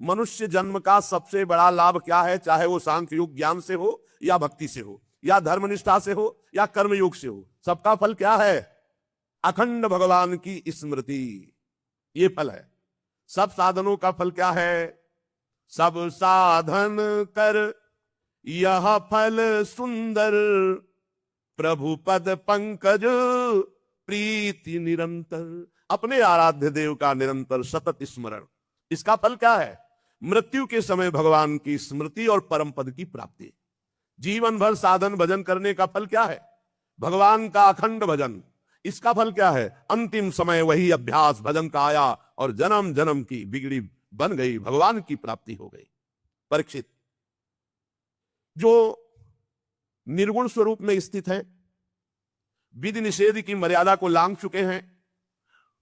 मनुष्य जन्म का सबसे बड़ा लाभ क्या है? चाहे वो सांख्य योग ज्ञान से हो या भक्ति से हो या धर्मनिष्ठा से हो या कर्मयोग से हो, सबका फल क्या है? अखंड भगवान की स्मृति। ये फल है। सब साधनों का फल क्या है? सब साधन कर यह फल सुंदर, प्रभु पद पंकज प्रीति निरंतर। अपने आराध्य देव का निरंतर सतत स्मरण, इसका फल क्या है? मृत्यु के समय भगवान की स्मृति और परम पद की प्राप्ति। जीवन भर साधन भजन करने का फल क्या है? भगवान का अखंड भजन। इसका फल क्या है? अंतिम समय वही अभ्यास भजन का आया और जन्म जन्म की बिगड़ी बन गई, भगवान की प्राप्ति हो गई। परीक्षित, जो निर्गुण स्वरूप में स्थित है, विधि निषेध की मर्यादा को लांघ चुके हैं,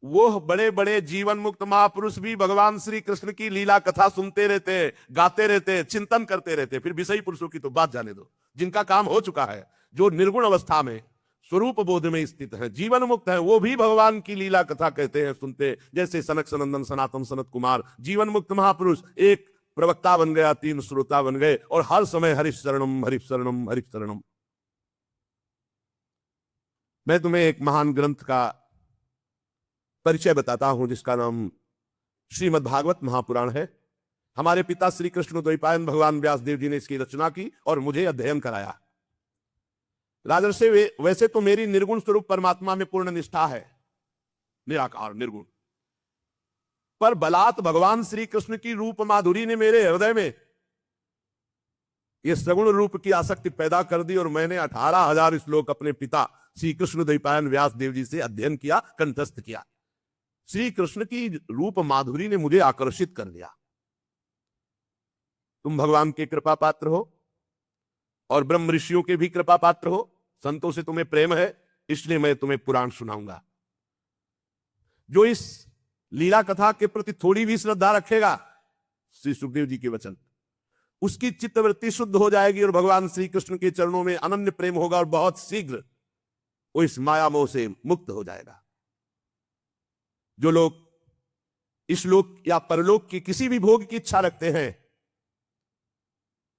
वो बड़े बड़े जीवन मुक्त महापुरुष भी भगवान श्री कृष्ण की लीला कथा सुनते रहते, गाते रहते, चिंतन करते रहते। फिर विषयी पुरुषों की तो बात जाने दो, जिनका काम हो चुका है, जो निर्गुण अवस्था में स्वरूप बोध में स्थित है, जीवन मुक्त है, वो भी भगवान की लीला कथा कहते हैं, सुनते। जैसे सनक सनंदन सनातन सनत कुमार, जीवन मुक्त महापुरुष, एक प्रवक्ता बन गया, 3 श्रोता बन गए, और हर समय हरिश शरणम हरिश शरणम हरिश शरणम। मैं तुम्हें एक महान ग्रंथ का परिचय बताता हूं, जिसका नाम श्रीमद् भागवत महापुराण है। हमारे पिता श्री कृष्ण द्वैपायन भगवान व्यास देव जी ने इसकी रचना की और मुझे अध्ययन कराया। राजर्षि, वैसे तो मेरी निर्गुण स्वरूप परमात्मा में पूर्ण निष्ठा है, निराकार निर्गुण, पर बलात् भगवान श्री कृष्ण की रूप माधुरी ने मेरे हृदय में यह सगुण रूप की आसक्ति पैदा कर दी, और मैंने 18,000 श्लोक अपने पिता श्री कृष्ण द्वैपायन व्यास देव जी से अध्ययन किया, कंठस्थ किया। श्री कृष्ण की रूप माधुरी ने मुझे आकर्षित कर लिया। तुम भगवान के कृपा पात्र हो और ब्रह्म ऋषियों के भी कृपा पात्र हो, संतों से तुम्हें प्रेम है, इसलिए मैं तुम्हें पुराण सुनाऊंगा। जो इस लीला कथा के प्रति थोड़ी भी श्रद्धा रखेगा, श्री सुखदेव जी के वचन, उसकी चित्तवृत्ति शुद्ध हो जाएगी और भगवान श्री कृष्ण के चरणों में अनन्य प्रेम होगा, और बहुत शीघ्र वो इस माया मोह से मुक्त हो जाएगा। जो लोग इस लोक या परलोक की किसी भी भोग की इच्छा रखते हैं,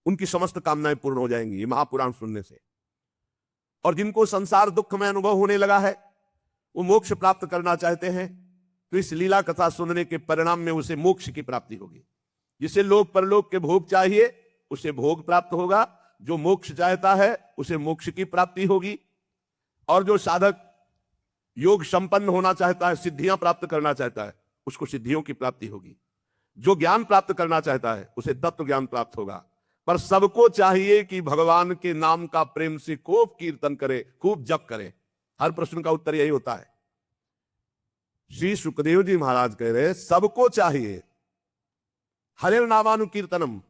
उनकी समस्त कामनाएं पूर्ण हो जाएंगी ये महापुराण सुनने से। और जिनको संसार दुख में अनुभव होने लगा है, वो मोक्ष प्राप्त करना चाहते हैं, तो इस लीला कथा सुनने के परिणाम में उसे मोक्ष की प्राप्ति होगी। जिसे लोक परलोक के भोग चाहिए, उसे भोग प्राप्त होगा। जो मोक्ष चाहता है, उसे मोक्ष की प्राप्ति होगी। और जो साधक योग संपन्न होना चाहता है, सिद्धियां प्राप्त करना चाहता है, उसको सिद्धियों की प्राप्ति होगी। जो ज्ञान प्राप्त करना चाहता है, उसे तत्व ज्ञान प्राप्त होगा। पर सबको चाहिए कि भगवान के नाम का प्रेम से खूब कीर्तन करे, खूब जप करे। हर प्रश्न का उत्तर यही होता है। श्री सुखदेव जी महाराज कह रहे, सबको चाहिए हरे नामानुकीर्तनम,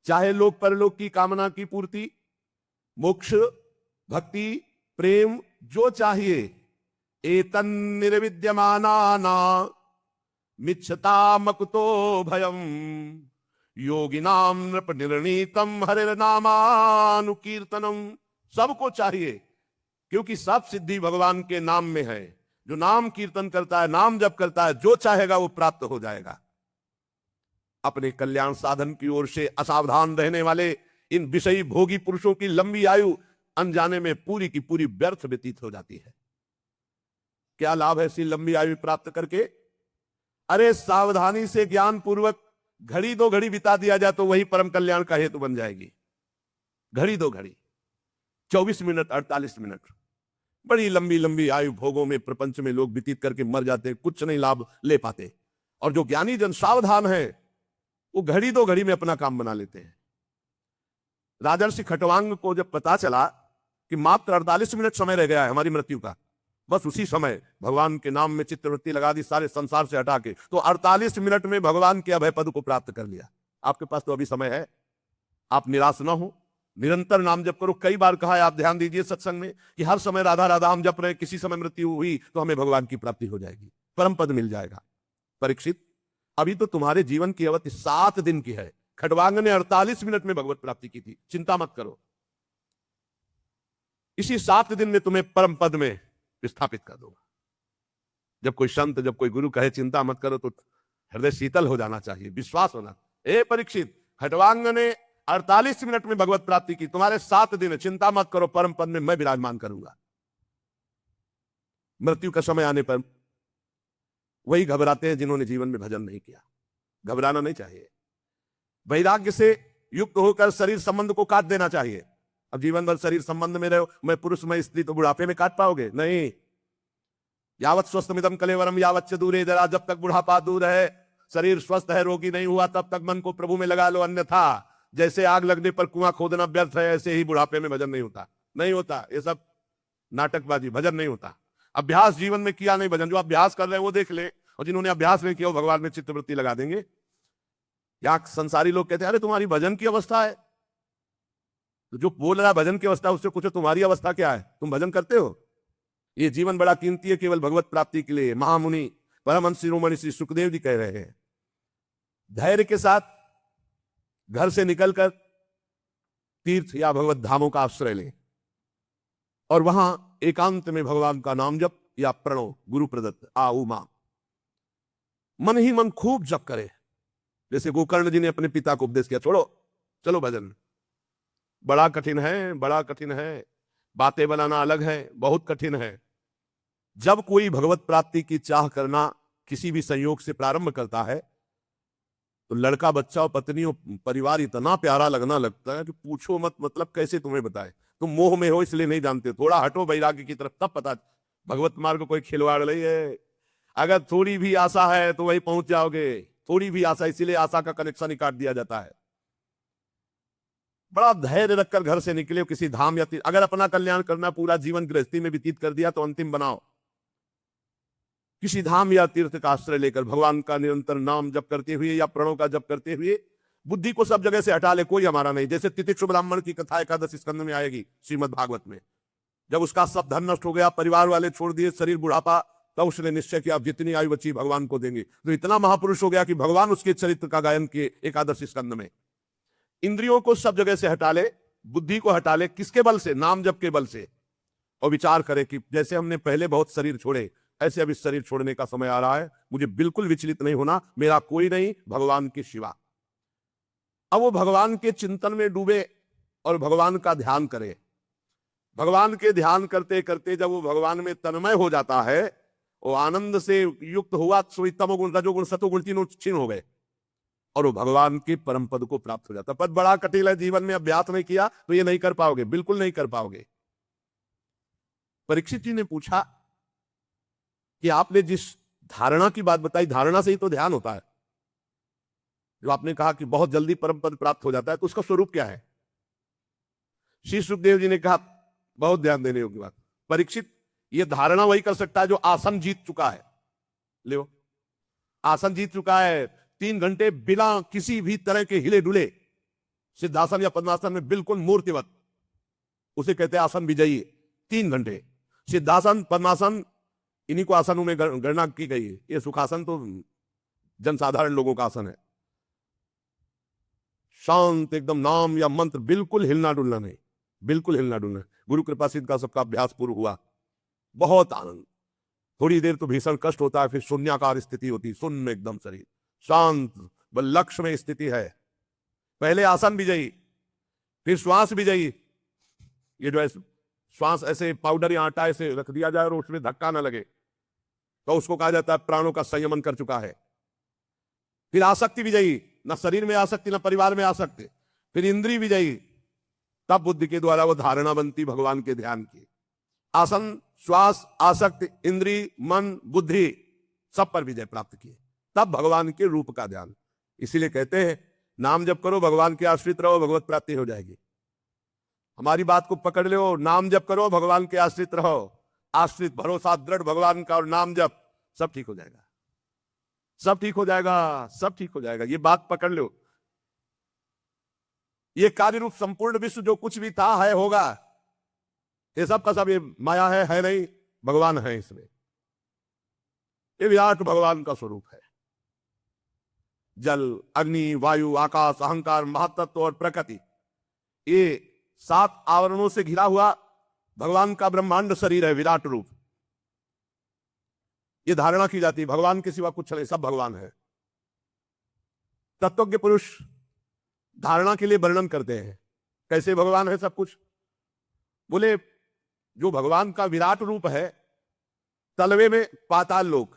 चाहे लोक परलोक की कामना की पूर्ति, मोक्ष, भक्ति, प्रेम, जो चाहिए, एतन निर्विद्यमाना मिच्छता मकुतो भयम, योगिनाम नृप निर्णीतम हरे नामानुकीर्तनम। सबको चाहिए, क्योंकि सब सिद्धि भगवान के नाम में है। जो नाम कीर्तन करता है, नाम जप करता है, जो चाहेगा वो प्राप्त हो जाएगा। अपने कल्याण साधन की ओर से असावधान रहने वाले इन विषयी भोगी पुरुषों की लंबी आयु अनजाने में पूरी की पूरी व्यर्थ व्यतीत हो जाती है। क्या लाभ है ऐसी लंबी आयु प्राप्त करके? अरे सावधानी से ज्ञान पूर्वक घड़ी दो घड़ी बिता दिया जाए तो वही परम कल्याण का हेतु बन जाएगी। घड़ी दो घड़ी, 24 मिनट, 48 मिनट, बड़ी लंबी लंबी आयु भोगों में प्रपंच में लोग व्यतीत करके मर जाते हैं, कुछ नहीं लाभ ले पाते। और जो ज्ञानी जन सावधान है, वो घड़ी दो घड़ी में अपना काम बना लेते हैं। राजर्षि खटवांग को जब पता चला कि मात्र 48 मिनट समय रह गया है हमारी मृत्यु का, बस उसी समय भगवान के नाम में चित्तवृत्ति लगा दी, सारे संसार से हटा के, तो 48 मिनट में भगवान के अभय पद को प्राप्त कर लिया। आपके पास तो अभी समय है, आप निराश ना हो, निरंतर नाम जप करो। कई बार कहा है, आप ध्यान दीजिए सत्संग में, कि हर समय राधा राधा हम जप रहे, किसी समय मृत्यु हुई तो हमें भगवान की प्राप्ति हो जाएगी, परम पद मिल जाएगा। परीक्षित, अभी तो तुम्हारे जीवन की अवधि 7 दिन की है। खटवांग ने 48 मिनट में भगवत प्राप्ति की थी। चिंता मत करो, इसी 7 दिन में तुम्हें परम पद में विस्थापित कर दूंगा। जब कोई संत, जब कोई गुरु कहे चिंता मत करो, तो हृदय शीतल हो जाना चाहिए, विश्वास होना। ए परीक्षित, खट्वांग ने 48 मिनट में भगवत प्राप्ति की, तुम्हारे 7 दिन, चिंता मत करो, परम पद में मैं विराजमान करूंगा। मृत्यु का समय आने पर वही घबराते हैं जिन्होंने जीवन में भजन नहीं किया। घबराना नहीं चाहिए, वैराग्य से युक्त होकर शरीर संबंध को काट देना चाहिए। अब जीवन भर शरीर संबंध में रहो, मैं पुरुष मैं स्त्री, तो बुढ़ापे में काट पाओगे नहीं। यावत स्वस्थमिदम कलेवरम यावत च दूरे जरा, जब तक बुढ़ापा दूर है, शरीर स्वस्थ है, रोगी नहीं हुआ, तब तक मन को प्रभु में लगा लो। अन्यथा जैसे आग लगने पर कुआं खोदना व्यर्थ है, ऐसे ही बुढ़ापे में भजन नहीं होता। नहीं होता, ये सब नाटकबाजी, भजन नहीं होता। अभ्यास जीवन में किया नहीं भजन, जो अभ्यास कर रहे हैं वो देख ले, और जिन्होंने अभ्यास नहीं किया वो भगवान में चित्तवृत्ति लगा देंगे। या संसारी लोग कहते हैं अरे तुम्हारी भजन की अवस्था है, तो जो बोल रहा है भजन की अवस्था, उससे पूछो तुम्हारी अवस्था क्या है, तुम भजन करते हो? ये जीवन बड़ा कीमती है केवल भगवत प्राप्ति के लिए। महामुनि परमहंस शिरोमणि श्री सुखदेव जी कह रहे हैं, धैर्य के साथ घर से निकलकर तीर्थ या भगवत धामों का आश्रय लें, और वहां एकांत में भगवान का नाम जप या प्रणव गुरु प्रदत्त आओ मां, मन ही मन खूब जप करे। जैसे गोकर्ण जी ने अपने पिता को उपदेश किया, छोड़ो चलो भजन। बड़ा कठिन है, बड़ा कठिन है, बातें बनाना अलग है, बहुत कठिन है। जब कोई भगवत प्राप्ति की चाह करना किसी भी संयोग से प्रारंभ करता है, तो लड़का बच्चा और पत्नी और परिवार इतना प्यारा लगना लगता है कि पूछो मत। मतलब कैसे तुम्हें बताए, तुम मोह में हो इसलिए नहीं जानते, थोड़ा हटो वैराग्य की तरफ, तब पता। भगवत मार्ग को कोई खिलवाड़ नहीं है। अगर थोड़ी भी आशा है तो वही पहुंच जाओगे, थोड़ी भी आशा, इसीलिए आशा का कनेक्शन ही काट दिया जाता है। बड़ा धैर्य रखकर घर से निकले हो किसी धाम या तीर्थ। अगर अपना कल्याण करना, पूरा जीवन गृहस्थी में व्यतीत कर दिया, तो अंतिम बनाओ किसी धाम या तीर्थ का आश्रय लेकर भगवान का निरंतर नाम जप करते हुए या प्रणव का जप करते हुए बुद्धि को सब जगह से हटा ले, कोई हमारा नहीं। जैसे तितिक्षु ब्राह्मण की कथा 11 स्कंद में आएगी श्रीमद् भागवत में। जब उसका सब धन नष्ट हो गया, परिवार वाले छोड़ दिए, शरीर बुढ़ापा, तब उसने निश्चय किया अब जितनी आयु बची भगवान को देंगे। तो इतना महापुरुष हो गया कि भगवान उसके चरित्र का गायन किए 11 स्कंद में। इंद्रियों को सब जगह से हटा ले, बुद्धि को हटा ले, किसके बल से? नाम जप के बल से। और विचार करे कि जैसे हमने पहले बहुत शरीर छोड़े, ऐसे अब इस शरीर छोड़ने का समय आ रहा है, मुझे बिल्कुल विचलित नहीं होना, मेरा कोई नहीं भगवान के सिवा। अब वो भगवान के चिंतन में डूबे और भगवान का ध्यान करे। भगवान के ध्यान करते करते जब वो भगवान में तन्मय हो जाता है, वो आनंद से युक्त हुआ, तमोगुण रजोगुण सतोगुण तीनों क्षीण हो गए, और वो भगवान के परम पद को प्राप्त हो जाता। पद बड़ा कठिन है, जीवन में अभ्यास नहीं किया तो ये नहीं कर पाओगे, बिल्कुल नहीं कर पाओगे। परीक्षित जी ने पूछा कि आपने जिस धारणा की बात बताई, धारणा से ही तो ध्यान होता है। जो आपने कहा कि बहुत जल्दी परम पद प्राप्त हो जाता है, तो उसका स्वरूप क्या है? श्री सुखदेव जी ने कहा, बहुत ध्यान देने योग्य बात, परीक्षित ये धारणा वही कर सकता है जो आसन जीत चुका है। ले आसन जीत चुका है, 3 घंटे बिना किसी भी तरह के हिले डुले, सिद्धासन या पद्मासन में बिल्कुल मूर्तिवत, उसे कहते हैं आसन विजयी। 3 घंटे सिद्धासन पद्मासन, इन्हीं को आसनों में गणना की गई है। ये सुखासन तो जनसाधारण लोगों का आसन है। शांत एकदम, नाम या मंत्र, बिल्कुल हिलना डुलना नहीं, बिल्कुल हिलना डुलना। गुरु कृपा सिद्ध का सबका अभ्यास पूर्ण हुआ, बहुत आनंद। थोड़ी देर तो भीषण कष्ट होता है, फिर शून्याकार स्थिति होती, शून्य एकदम शरीर शांत, लक्ष्य में स्थिति है। पहले आसन विजयी, फिर श्वास विजयी। ये जो है श्वास ऐसे पाउडर या आटा ऐसे रख दिया जाए और उसमें धक्का ना लगे, तो उसको कहा जाता है प्राणों का संयमन कर चुका है। फिर आसक्ति विजयी, न शरीर में आसक्ति न परिवार में आसक्ति। फिर इंद्रिय विजयी, तब बुद्धि के द्वारा वो धारणा बनती भगवान के ध्यान की। आसन, श्वास, आसक्ति, इंद्रिय, मन, बुद्धि, सब पर विजय प्राप्त किए, तब भगवान के रूप का ध्यान। इसीलिए कहते हैं नाम जप करो, भगवान के आश्रित रहो, भगवत प्राप्ति हो जाएगी। हमारी बात को पकड़ लो, नाम जप करो, भगवान के आश्रित रहो, आश्रित भरोसा दृढ़ भगवान का और नाम जप, सब ठीक हो जाएगा, सब ठीक हो जाएगा, सब ठीक हो जाएगा। ये बात पकड़ लो। ये कार्य रूप संपूर्ण विश्व जो कुछ भी था, है, होगा, ये सब का सब ये माया है नहीं, भगवान है इसमें। ये विराट भगवान का स्वरूप है। जल, अग्नि, वायु, आकाश, अहंकार, महातत्व और प्रकृति, ये 7 आवरणों से घिरा हुआ भगवान का ब्रह्मांड शरीर है, विराट रूप। ये धारणा की जाती है भगवान के सिवा कुछ नहीं, सब भगवान है। तत्वज्ञ पुरुष धारणा के लिए वर्णन करते हैं कैसे भगवान है सब कुछ। बोले जो भगवान का विराट रूप है, तलवे में पाताल लोक,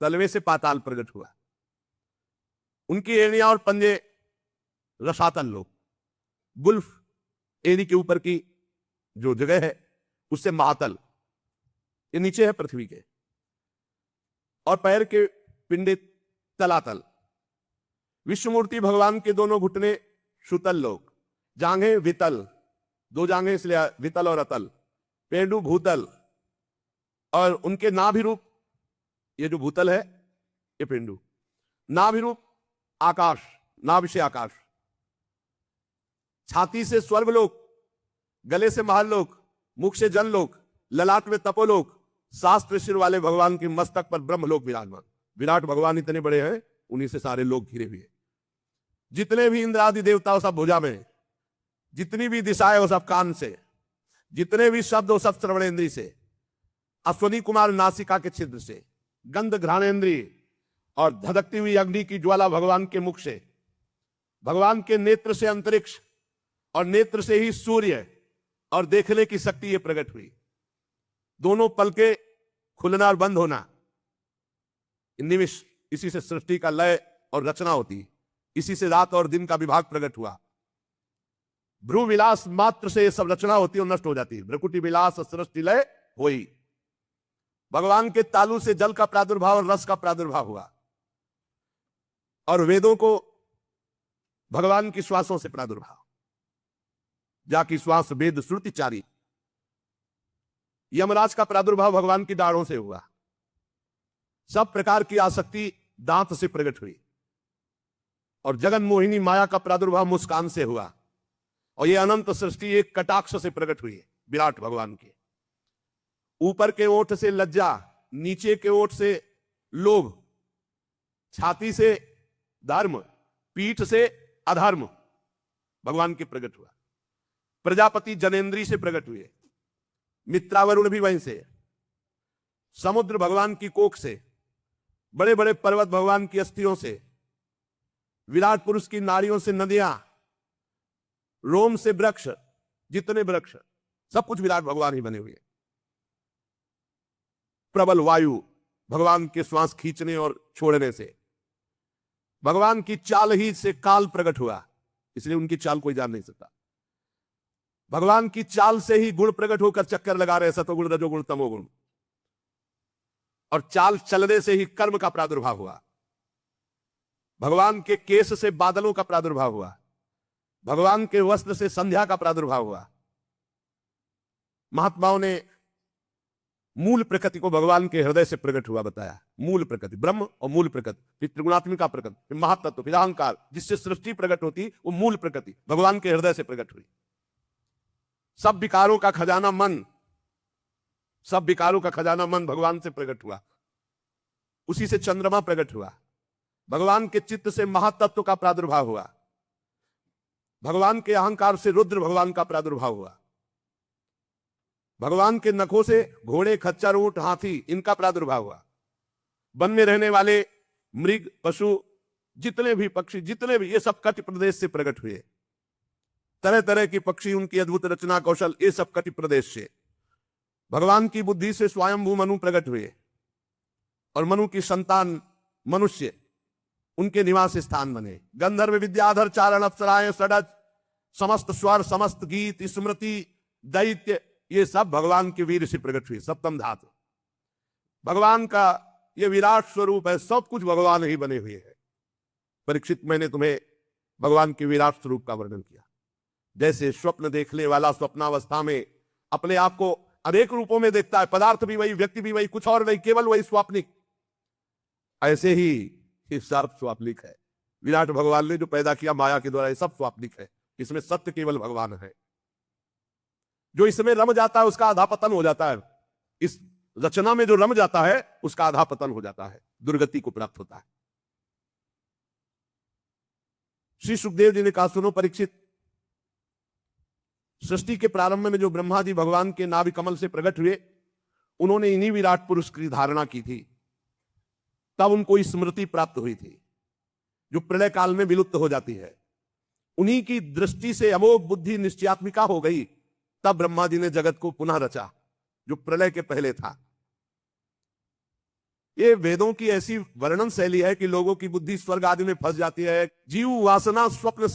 तलवे से पाताल प्रकट हुआ, उनकी एड़ियां और पंजे रसातल लोक, गुल्फ एड़ी के ऊपर की जो जगह है उससे महातल, ये नीचे है पृथ्वी के, और पैर के पिंडे तलातल। विश्वमूर्ति भगवान के दोनों घुटने सुतल लोक, जांघें वितल, दो जांघें इसलिए वितल और अतल, पेंडु भूतल, और उनके नाभि रूप, ये जो भूतल है ये पेंडु, नाभि रूप आकाश, नाभि से आकाश, छाती से स्वर्गलोक, गले से महलोक, मुख से जनलोक, ललाट में तपोलोक, शास्त्र सिर वाले भगवान के मस्तक पर ब्रह्मलोक विराजमान। विराट भगवान इतने बड़े हैं, उन्हीं से सारे लोग घिरे हुए। जितने भी इंद्र आदि देवता सब भुजा में, जितनी भी दिशाएं वो सब कान से, जितने भी शब्द वो सब श्रवणेन्द्री से, अश्वनी कुमार नासिका के छिद्र से, गंध घ्राणेन्द्री और धधकती हुई अग्नि की ज्वाला भगवान के मुख से, भगवान के नेत्र से अंतरिक्ष और नेत्र से ही सूर्य और देखने की शक्ति ये प्रकट हुई। दोनों पल के खुलना और बंद होना, निमिष, इसी से सृष्टि का लय और रचना होती, इसी से रात और दिन का विभाग प्रकट हुआ। भ्रू विलास मात्र से ये सब रचना होती और नष्ट हो जाती। भ्रकुटी विलास सृष्टि लय हुई। भगवान के तालु से जल का प्रादुर्भाव और रस का प्रादुर्भाव हुआ, और वेदों को भगवान की श्वासों से प्रादुर्भाव, जाकी श्वास वेद श्रुति चारी। यमराज का प्रादुर्भाव भगवान की दाढ़ों से हुआ। सब प्रकार की आसक्ति दांत से प्रकट हुई, और जगन मोहिनी माया का प्रादुर्भाव मुस्कान से हुआ, और यह अनंत सृष्टि एक कटाक्ष से प्रकट हुई विराट भगवान के। ऊपर के ओठ से लज्जा, नीचे के ओठ से लोभ, छाती से धर्म, पीठ से अधर्म भगवान के प्रकट हुआ। प्रजापति जनेन्द्री से प्रकट हुए, मित्रावरुण भी वहीं से, समुद्र भगवान की कोख से, बड़े बड़े पर्वत भगवान की अस्थियों से, विराट पुरुष की नाड़ियों से नदियां, रोम से वृक्ष, जितने वृक्ष सब कुछ विराट भगवान ही बने हुए। प्रबल वायु भगवान के श्वास खींचने और छोड़ने से, भगवान की चाल ही से काल प्रकट हुआ, इसलिए उनकी चाल कोई जान नहीं सकता। भगवान की चाल से ही गुण प्रकट होकर चक्कर लगा रहे, सतोगुण रजोगुण तमोगुण, और चाल चलने से ही कर्म का प्रादुर्भाव हुआ। भगवान के केस से बादलों का प्रादुर्भाव हुआ, भगवान के वस्त्र से संध्या का प्रादुर्भाव हुआ। महात्माओं ने मूल प्रकृति को भगवान के हृदय से प्रकट हुआ बताया। मूल प्रकृति ब्रह्म और मूल प्रकृति, फिर त्रिगुणात्मिका प्रकृति, फिर महातत्व, फिर अहंकार, जिससे सृष्टि प्रकट होती वो मूल प्रकृति भगवान के हृदय से प्रकट हुई। सब विकारों का खजाना मन, सब विकारों का खजाना मन भगवान से प्रकट हुआ। उसी से चंद्रमा प्रकट हुआ। भगवान के चित्त से महातत्व का प्रादुर्भाव हुआ। भगवान के अहंकार से रुद्र भगवान का प्रादुर्भाव हुआ। भगवान के नखों से घोड़े, खच्चर, ऊंट, हाथी, इनका प्रादुर्भाव हुआ। वन में रहने वाले मृग, पशु, जितने भी पक्षी, जितने भी, ये सब कटि प्रदेश से प्रकट हुए। तरह तरह की पक्षी, उनकी अद्भुत रचना कौशल, ये सब कटि प्रदेश से। भगवान की बुद्धि से स्वयंभू मनु प्रकट हुए, और मनु की संतान मनुष्य उनके निवास स्थान बने। गंधर्व, विद्याधर, चारण, अप्सराएं, षडज, समस्त स्वर, समस्त गीत, स्मृति, दैत्य, ये सब भगवान के वीर से प्रकट हुए। सप्तम धातु भगवान का ये विराट स्वरूप है। सब कुछ भगवान ही बने हुए हैं। परीक्षित, मैंने तुम्हें भगवान के विराट स्वरूप का वर्णन किया। जैसे स्वप्न देखने वाला स्वप्नावस्था में अपने आप को अनेक रूपों में देखता है, पदार्थ भी वही, व्यक्ति भी वही, कुछ और नहीं, केवल वही स्वाप्निक, ऐसे ही ये सब स्वाप्निक है। विराट भगवान ने जो पैदा किया माया के द्वारा, ये सब स्वाप्निक है। इसमें सत्य केवल भगवान है। जो इसमें रम जाता है उसका अधापतन हो जाता है। इस रचना में जो रम जाता है उसका अधापतन हो जाता है, दुर्गति को प्राप्त होता है। श्री सुखदेव जी ने कहा, सुनो परीक्षित, सृष्टि के प्रारंभ में जो ब्रह्मा जी भगवान के नाभि कमल से प्रकट हुए, उन्होंने इन्हीं विराट पुरुष की धारणा की थी, तब उनको स्मृति प्राप्त हुई थी। जो प्रलय काल में विलुप्त हो जाती है। उन्हीं की दृष्टि से अमोघ बुद्धि निश्चयात्मिका हो गई, तब ब्रह्मा जी ने जगत को पुनः रचा, जो प्रलय के पहले था। ये वेदों की ऐसी वर्णन शैली है कि लोगों की बुद्धि स्वर्ग आदि में फंस जाती है। जीव वासना स्वप्न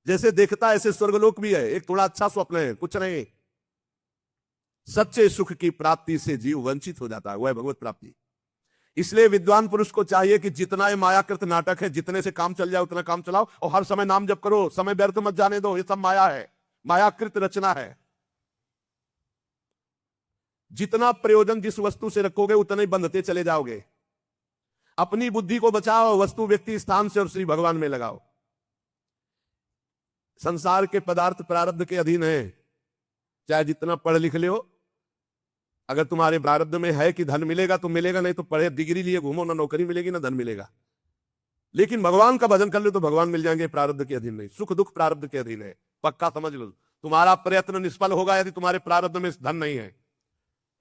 जैसे देखता है, ऐसे स्वर्गलोक भी है, एक थोड़ा अच्छा स्वप्न है, कुछ नहीं। सच्चे सुख की प्राप्ति से जीव वंचित हो जाता है, वह भगवत प्राप्ति। इसलिए विद्वान पुरुष को चाहिए कि जितना ये मायाकृत नाटक है, जितने से काम चल जाए उतना काम चलाओ, और हर समय नाम जप करो, समय व्यर्थ मत जाने दो। ये सब माया है, मायाकृत रचना है। जितना प्रयोजन जिस वस्तु से रखोगे उतना ही बंधते चले जाओगे। अपनी बुद्धि को बचाओ, वस्तु व्यक्ति स्थान से और श्री भगवान में लगाओ। संसार के पदार्थ प्रारब्ध के अधीन है, चाहे जितना पढ़ लिख ले हो। अगर तुम्हारे प्रारब्ध में है कि धन मिलेगा तो मिलेगा, नहीं तो पढ़े डिग्री लिए घूमो, ना नौकरी मिलेगी ना धन मिलेगा। लेकिन भगवान का भजन कर लो तो भगवान मिल जाएंगे, प्रारब्ध के अधीन नहीं। सुख दुख प्रारब्ध के अधीन है, पक्का समझ लो। तुम्हारा प्रयत्न निष्फल होगा यदि तुम्हारे प्रारब्ध में धन नहीं है।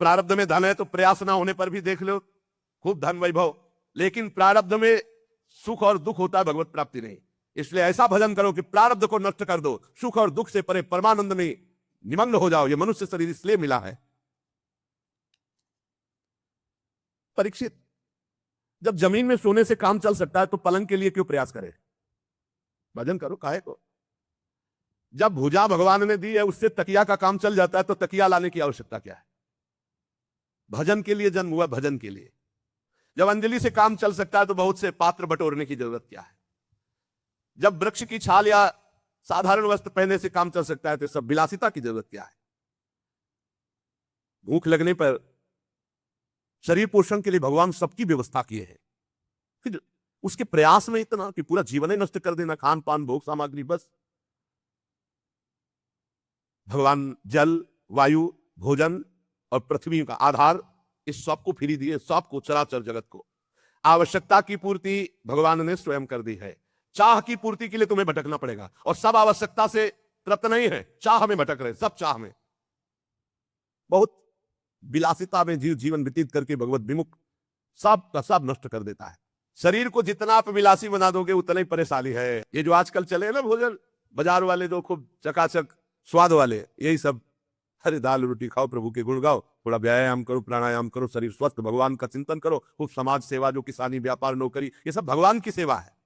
प्रारब्ध में धन है तो प्रयास ना होने पर भी देख लो खूब धन वैभव, लेकिन प्रारब्ध में सुख और दुख होता है, भगवत प्राप्ति नहीं। इसलिए ऐसा भजन करो कि प्रारब्ध को नष्ट कर दो, सुख और दुख से परे परमानंद में निमग्न हो जाओ। ये मनुष्य शरीर इसलिए मिला है। परीक्षित, जब जमीन में सोने से काम चल सकता है तो पलंग के लिए क्यों प्रयास करे? भजन करो, काहे को? जब भुजा भगवान ने दी है, उससे तकिया का काम चल जाता है, तो तकिया लाने की आवश्यकता क्या है? भजन के लिए जन्म हुआ, भजन के लिए। जब अंजलि से काम चल सकता है तो बहुत से पात्र बटोरने की जरूरत क्या है? जब वृक्ष की छाल या साधारण वस्त्र पहनने से काम चल सकता है तो सब विलासिता की जरूरत क्या है? भूख लगने पर शरीर पोषण के लिए भगवान सबकी व्यवस्था किए हैं, फिर उसके प्रयास में इतना कि पूरा जीवन ही नष्ट कर देना, खान पान भोग सामग्री बस। भगवान जल, वायु, भोजन और पृथ्वी का आधार, इस सबको फ्री दिए, सबको, चराचर जगत को। आवश्यकता की पूर्ति भगवान ने स्वयं कर दी है। चाह की पूर्ति के लिए तुम्हें भटकना पड़ेगा, और सब आवश्यकता से तृप्त नहीं है, चाह में भटक रहे, सब चाह में। बहुत विलासिता में जीवन व्यतीत करके भगवत विमुख सब का सब नष्ट कर देता है। शरीर को जितना आप विलासी बना दोगे उतना ही परेशानी है। ये जो आजकल चले ना भोजन बाजार वाले, जो खूब चकाचक स्वाद वाले, यही सब। अरे दाल रोटी खाओ, प्रभु के गुण गाओ, थोड़ा व्यायाम करो, प्राणायाम करो, शरीर स्वस्थ, भगवान का चिंतन करो, खूब समाज सेवा, जो किसानी, व्यापार, नौकरी, ये सब भगवान की सेवा है।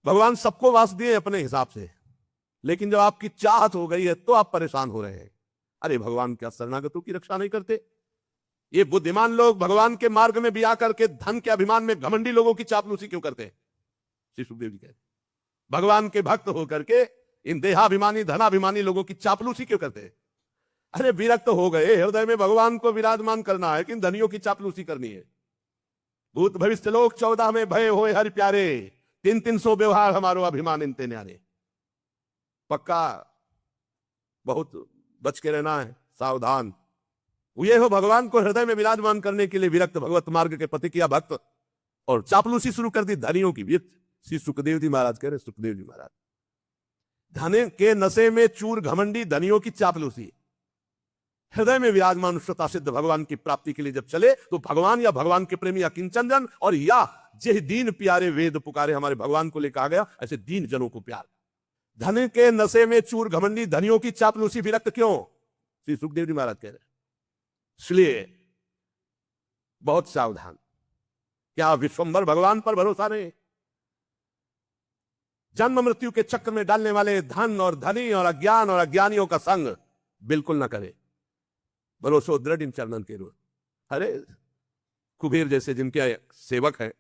भगवान सबको वास दिए अपने हिसाब से, लेकिन जब आपकी चाहत हो गई है तो आप परेशान हो रहे हैं। अरे भगवान क्या शरणागतों की रक्षा नहीं करते? ये बुद्धिमान लोग भगवान के मार्ग में बिया करके धन के अभिमान में घमंडी लोगों की चापलूसी क्यों करते हैं? श्री सुखदेव जी कहते, भगवान के भक्त होकर के इन देहाभिमानी धनाभिमानी लोगों की चापलूसी क्यों करते हैं? अरे विरक्त हो गए, हृदय में भगवान को विराजमान करना है, किन धनियों की चापलूसी करनी है? भूत भविष्य लोक 14 में भय होए हरि प्यारे, 300 व्यवहार हमारो अभिमान इनते न्यारे। पक्का बहुत बच के रहना है, सावधान। ये हो भगवान को हृदय में विराजमान करने के लिए विरक्त भगवत मार्ग के पति किया भक्त, और चापलूसी शुरू कर दी धनियों की। श्री सुखदेव जी महाराज कह रहे, सुखदेव जी महाराज, धन के नशे में चूर घमंडी धनियों की चापलूसी। हृदय में विराजमान श्रोता सिद्ध भगवान की प्राप्ति के लिए जब चले तो भगवान या भगवान के प्रेमी या किंचन और या जे दीन प्यारे वेद पुकारे, हमारे भगवान को लेकर आ गया, ऐसे दीन जनों को प्यार। धन के नशे में चूर घमंडी धनियों की चापलूसी विरक्त क्यों? श्री सुखदेव जी महाराज कह रहे, इसलिए बहुत सावधान। क्या विश्वंभर भगवान पर भरोसा नहीं? जन्म मृत्यु के चक्र में डालने वाले धन और धनी और अज्ञान और अज्ञानियों का संग बिल्कुल ना करे। भरोसो दृढ़ इन चरणन के रूप। अरे कुबेर जैसे जिनके सेवक है,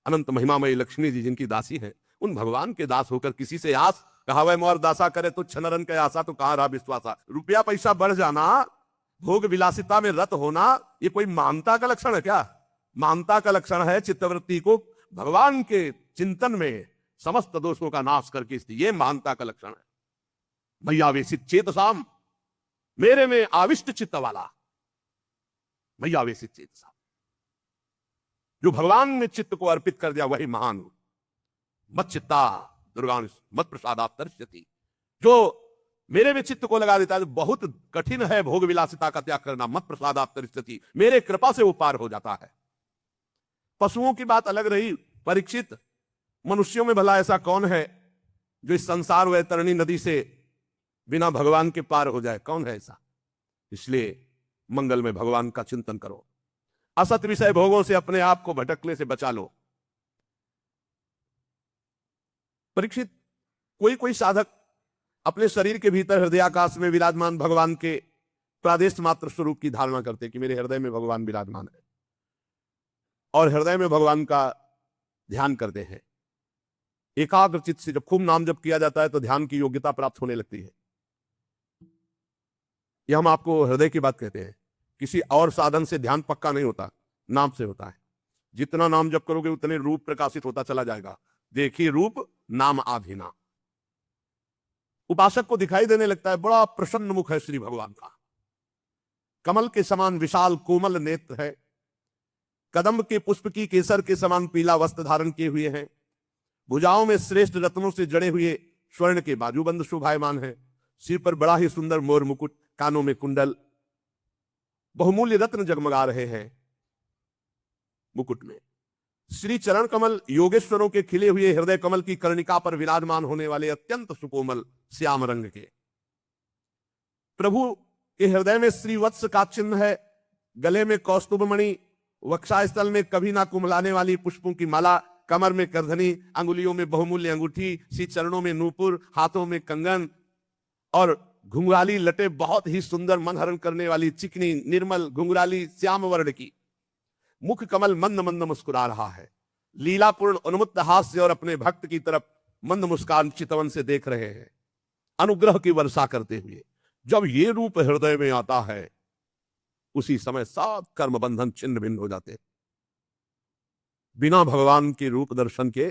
अनंत महिमामयी लक्ष्मी जी जिनकी दासी है, उन भगवान के दास होकर किसी से आस, कहा वह मोर दासा करे तो छनरन के आशा, तो कहां रहा विश्वासा। रुपया पैसा बढ़ जाना, भोग विलासिता में रत होना, ये कोई मानता का लक्षण है क्या? मानता का लक्षण है चित्तवृत्ति को भगवान के चिंतन में समस्त दोषों का नाश करके, ये मानता का लक्षण है। मय्यावेशित चेतसाम, मेरे में आविष्ट चित्त वाला, मय्यावेशित चेतसाम, जो भगवान में चित्त को अर्पित कर दिया वही महान। मत चित्ता दुर्गा मत प्रसादात तरस्यति, जो मेरे में चित्त को लगा देता है। बहुत कठिन है भोग विलासिता का त्याग करना। मत प्रसादात तरस्यति, मेरे कृपा से वो पार हो जाता है। पशुओं की बात अलग रही परीक्षित, मनुष्यों में भला ऐसा कौन है जो इस संसार वैतरणी नदी से बिना भगवान के पार हो जाए? कौन है ऐसा? इसलिए मंगल में भगवान का चिंतन करो, असत विषय भोगों से अपने आप को भटकने से बचा लो। परीक्षित, कोई कोई साधक अपने शरीर के भीतर हृदयाकाश में विराजमान भगवान के प्रादेश मात्र स्वरूप की धारणा करते कि मेरे हृदय में भगवान विराजमान है, और हृदय में भगवान का ध्यान करते हैं। एकाग्र चित्त से जब खूब नाम जप किया जाता है तो ध्यान की योग्यता प्राप्त होने लगती है। यह हम आपको हृदय की बात कहते हैं। किसी और साधन से ध्यान पक्का नहीं होता, नाम से होता है। जितना नाम जप करोगे उतने रूप प्रकाशित होता चला जाएगा। देखिए रूप नाम आधीना। उपासक को दिखाई देने लगता है बड़ा प्रसन्न मुख है श्री भगवान का, कमल के समान विशाल कोमल नेत्र है, कदम्ब के पुष्प की केसर के समान पीला वस्त्र धारण किए हुए हैं, भुजाओं में श्रेष्ठ रत्नों से जड़े हुए स्वर्ण के बाजूबंद शोभायमान है, सिर पर बड़ा ही सुंदर मोर मुकुट, कानों में कुंडल, बहुमूल्य रत्न जगमगा रहे हैं मुकुट में। श्री चरण कमल योगेश्वरों के खिले हुए हृदय कमल की कर्णिका पर विराजमान होने वाले अत्यंत सुकोमल श्याम रंग के प्रभु के हृदय में श्री वत्स का चिन्ह है, गले में कौस्तुभ मणि, वक्षास्थल में कभी ना कुमलाने वाली पुष्पों की माला, कमर में करधनी, अंगुलियों में बहुमूल्य अंगूठी, श्री चरणों में नूपुर, हाथों में कंगन और घुंघराली लटे बहुत ही सुंदर मन हरण करने वाली चिकनी निर्मल घुंघराली श्याम वर्ण की। मुख कमल मंद मंद मुस्कुरा रहा है, लीलापूर्ण उन्मुक्त हास्य और अपने भक्त की तरफ मंद मुस्कान चितवन से देख रहे हैं, अनुग्रह की वर्षा करते हुए। जब ये रूप हृदय में आता है उसी समय सब कर्म बंधन छिन्न भिन्न हो जाते हैं। बिना भगवान के रूप दर्शन के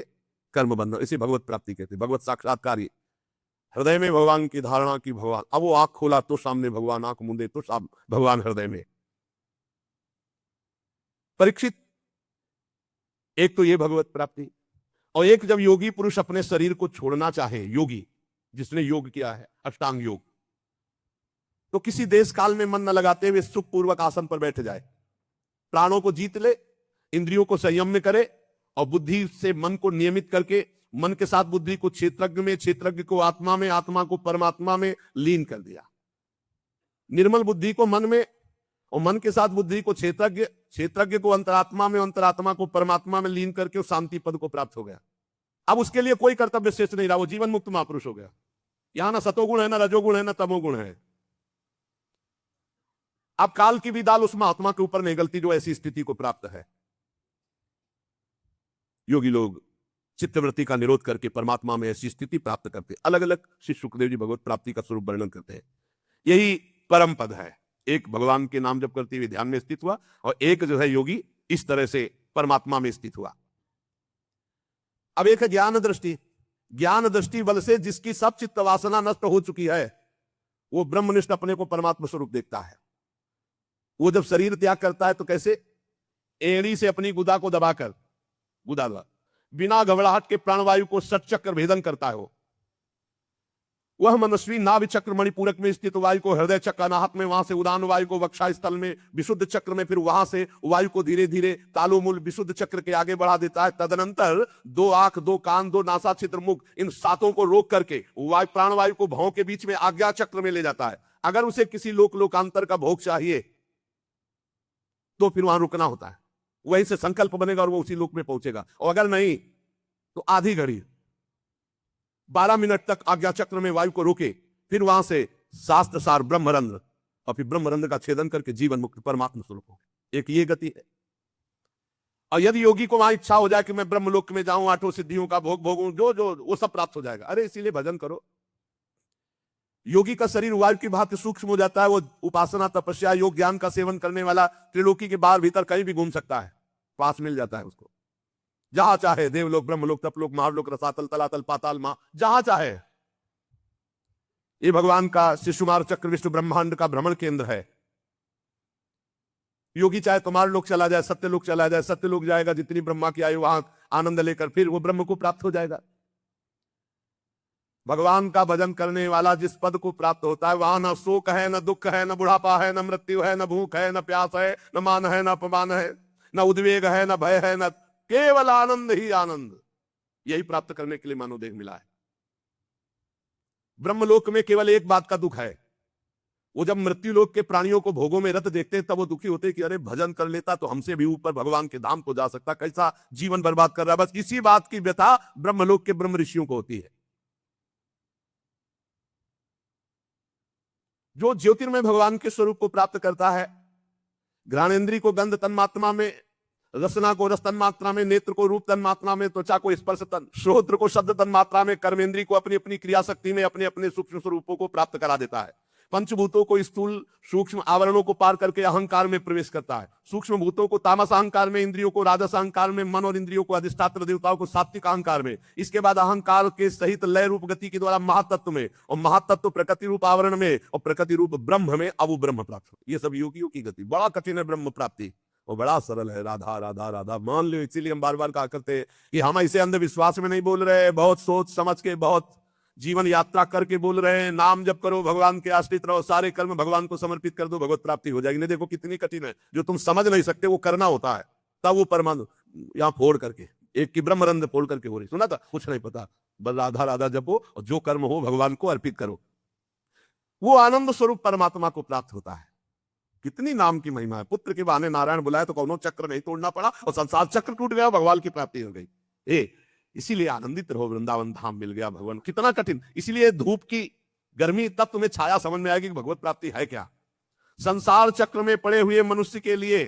कर्म बंधन, इसे भगवत प्राप्ति कहते हैं, भगवत साक्षात्कार। हृदय में भगवान की धारणा की भगवान, अब वो आंख खोला तो सामने भगवान, आंख मूंदे तो सब भगवान हृदय में। परीक्षित, एक तो ये भगवत प्राप्ति, और एक जब योगी पुरुष अपने शरीर को छोड़ना चाहे, योगी जिसने योग किया है अष्टांग योग, तो किसी देश काल में मन न लगाते हुए सुखपूर्वक आसन पर बैठ जाए, प्राणों को जीत ले, इंद्रियों को संयम में करे और बुद्धि से मन को नियमित करके मन के साथ बुद्धि को क्षेत्रज्ञ में, क्षेत्रज्ञ को आत्मा में, आत्मा को परमात्मा में लीन कर दिया। निर्मल बुद्धि को मन में और मन के साथ बुद्धि को क्षेत्रज्ञ, क्षेत्रज्ञ को अंतरात्मा में, अंतरात्मा को परमात्मा में लीन करके उस शांति पद को प्राप्त हो गया। अब उसके लिए कोई कर्तव्य शेष नहीं रहा, वो जीवन मुक्त महापुरुष हो गया। यहां ना सतोगुण है, ना रजोगुण है, ना तमोगुण है। अब काल की भी दाल उस महात्मा के ऊपर नहीं गलती जो ऐसी स्थिति को प्राप्त है। योगी लोग चित्तवृत्ति का निरोध करके परमात्मा में ऐसी स्थिति प्राप्त करते। अलग अलग श्री सुखदेव जी भगवत प्राप्ति का स्वरूप वर्णन करते हैं। यही परम पद है। एक भगवान के नाम जप करते हुए ध्यान में स्थित हुआ, और एक जो है योगी इस तरह से परमात्मा में स्थित हुआ। अब एक है ज्ञान दृष्टि। ज्ञान दृष्टि बल से जिसकी सब चित्त वासना नष्ट हो चुकी है, वो ब्रह्मनिष्ठ अपने को परमात्मा स्वरूप देखता है। वो जब शरीर त्याग करता है तो कैसे? एड़ी से अपनी गुदा को दबाकर, गुदा बिना घबराहट के प्राणवायु को षटचक्र भेदन करता है। वह मनस्वी नाभि चक्र मणिपूरक में स्थित वायु को हृदय चक्र अनाहत में, वहां से उदान वायु को वक्षा स्थल में, विशुद्ध चक्र में, फिर वहां से वायु को धीरे धीरे तालुमूल विशुद्ध चक्र के आगे बढ़ा देता है। तदनंतर 2 आंख, 2 कान, 2 नासा छिद्र, मुख, इन सातों को रोक करके वायु प्राणवायु को भौं के बीच में आज्ञा चक्र में ले जाता है। अगर उसे किसी लोकांतर का भोग चाहिए तो फिर वहां रुकना होता है, वहीं से संकल्प बनेगा और वो उसी लोक में पहुंचेगा। और अगर नहीं तो आधी घड़ी 12 मिनट तक आज्ञा चक्र में वायु को रोके, फिर वहां से शास्त्र सार ब्रह्मरंध्र, और फिर ब्रह्मरंध्र का छेदन करके जीवन मुक्त परमात्मा स्वरूप हो। एक ये गति है। और यदि योगी को वहां इच्छा हो जाए कि मैं ब्रह्मलोक में जाऊं, 8 सिद्धियों का भोग भोगूं, जो वो सब प्राप्त हो जाएगा। अरे इसीलिए भजन करो। योगी का शरीर वायु की भांति सूक्ष्म हो जाता है। वो उपासना, तपस्या, योग, ज्ञान का सेवन करने वाला त्रिलोकी के बाहर भीतर कहीं भी घूम सकता है, पास मिल जाता है उसको। जहां चाहे, देवलोक, ब्रह्मलोक, तपलोक, महालोक, रसातल, तलातल, पाताल, मां, जहां चाहे। ये भगवान का शिशुमार चक्र विष्णु ब्रह्मांड का भ्रमण केंद्र है। योगी चाहे तो मार लोक चला जाए, सत्यलोक चला जाए, सत्यलोक जाएगा, जितनी ब्रह्मा की आयु वहां आनंद लेकर फिर वो ब्रह्म को प्राप्त हो जाएगा। भगवान का भजन करने वाला जिस पद को प्राप्त होता है, वहां न शोक है, न दुख है, न बुढ़ापा है, न मृत्यु है, न भूख है, न प्यास है, न मान है, न अपमान है, न उद्वेग है, न भय है, न केवल आनंद ही आनंद। यही प्राप्त करने के लिए मानव देह मिला है। ब्रह्मलोक में केवल एक बात का दुख है, वो जब मृत्यु लोक के प्राणियों को भोगों में रत देखते हैं तब वो दुखी होते हैं कि अरे भजन कर लेता तो हमसे भी ऊपर भगवान के धाम को जा सकता, कैसा जीवन बर्बाद कर रहा है। बस इसी बात की व्यथा ब्रह्मलोक के ब्रह्म ऋषियों को होती है। जो ज्योतिर्मय भगवान के स्वरूप को प्राप्त करता है, घ्राणेन्द्रिय को गंध तन्मात्रा में, रसना को रस तन्मात्रा में, नेत्र को रूप तन्मात्रा में, त्वचा को स्पर्श श्रोत्र को शब्द तन्मात्रा में, कर्मेंद्रिय को अपनी अपनी क्रिया शक्ति में अपने अपने सूक्ष्म स्वरूपों को प्राप्त करा देता है। पंचभूतों को स्थूल सूक्ष्म आवरणों को पार करके अहंकार में प्रवेश करता है। सूक्ष्म भूतों को तामस अहंकार में, इंद्रियों को राजस अहंकार में, मन और इंद्रियों को अधिष्ठात्र देवताओं को सात्विक अहंकार में, इसके बाद अहंकार के सहित लय रूप गति के द्वारा महातत्व में, और महातत्व प्रकृति रूप आवरण में, और प्रकृति रूप ब्रह्म में अब ब्रह्म प्राप्त हो। ये सब योगियों की गति। बड़ा कठिन है ब्रह्म प्राप्ति, और बड़ा सरल है। राधा राधा राधा मान लो। इसीलिए हम बार बार कहा करते हैं कि हम ऐसे अंधविश्वास में नहीं बोल रहे, बहुत सोच समझ के, बहुत जीवन यात्रा करके बोल रहे हैं। नाम जप करो, भगवान के आश्रित रहो, सारे कर्म भगवान को समर्पित कर दो, भगवत प्राप्ति हो जाएगी। नहीं, देखो कितनी कठिन है। जो तुम समझ नहीं सकते वो करना होता है, तब वो परमाणु यहाँ फोड़ करके, एक की ब्रह्मरंध्र फोड़ करके हो रही। सुना था? कुछ नहीं पता, बस राधा राधा जपो और जो कर्म हो भगवान को अर्पित करो, वो आनंद स्वरूप परमात्मा को प्राप्त होता है। कितनी नाम की महिमा है। पुत्र के बहाने नारायण बुलाए तो कौनो चक्र नहीं तोड़ना पड़ा, और संसार चक्र टूट गया, भगवान की प्राप्ति हो गई। इसीलिए आनंदित रहो, वृंदावन धाम मिल गया भगवान। कितना कठिन। इसीलिए धूप की गर्मी तब तुम्हें छाया समझ में आएगी कि भगवत प्राप्ति है क्या। संसार चक्र में पड़े हुए मनुष्य के लिए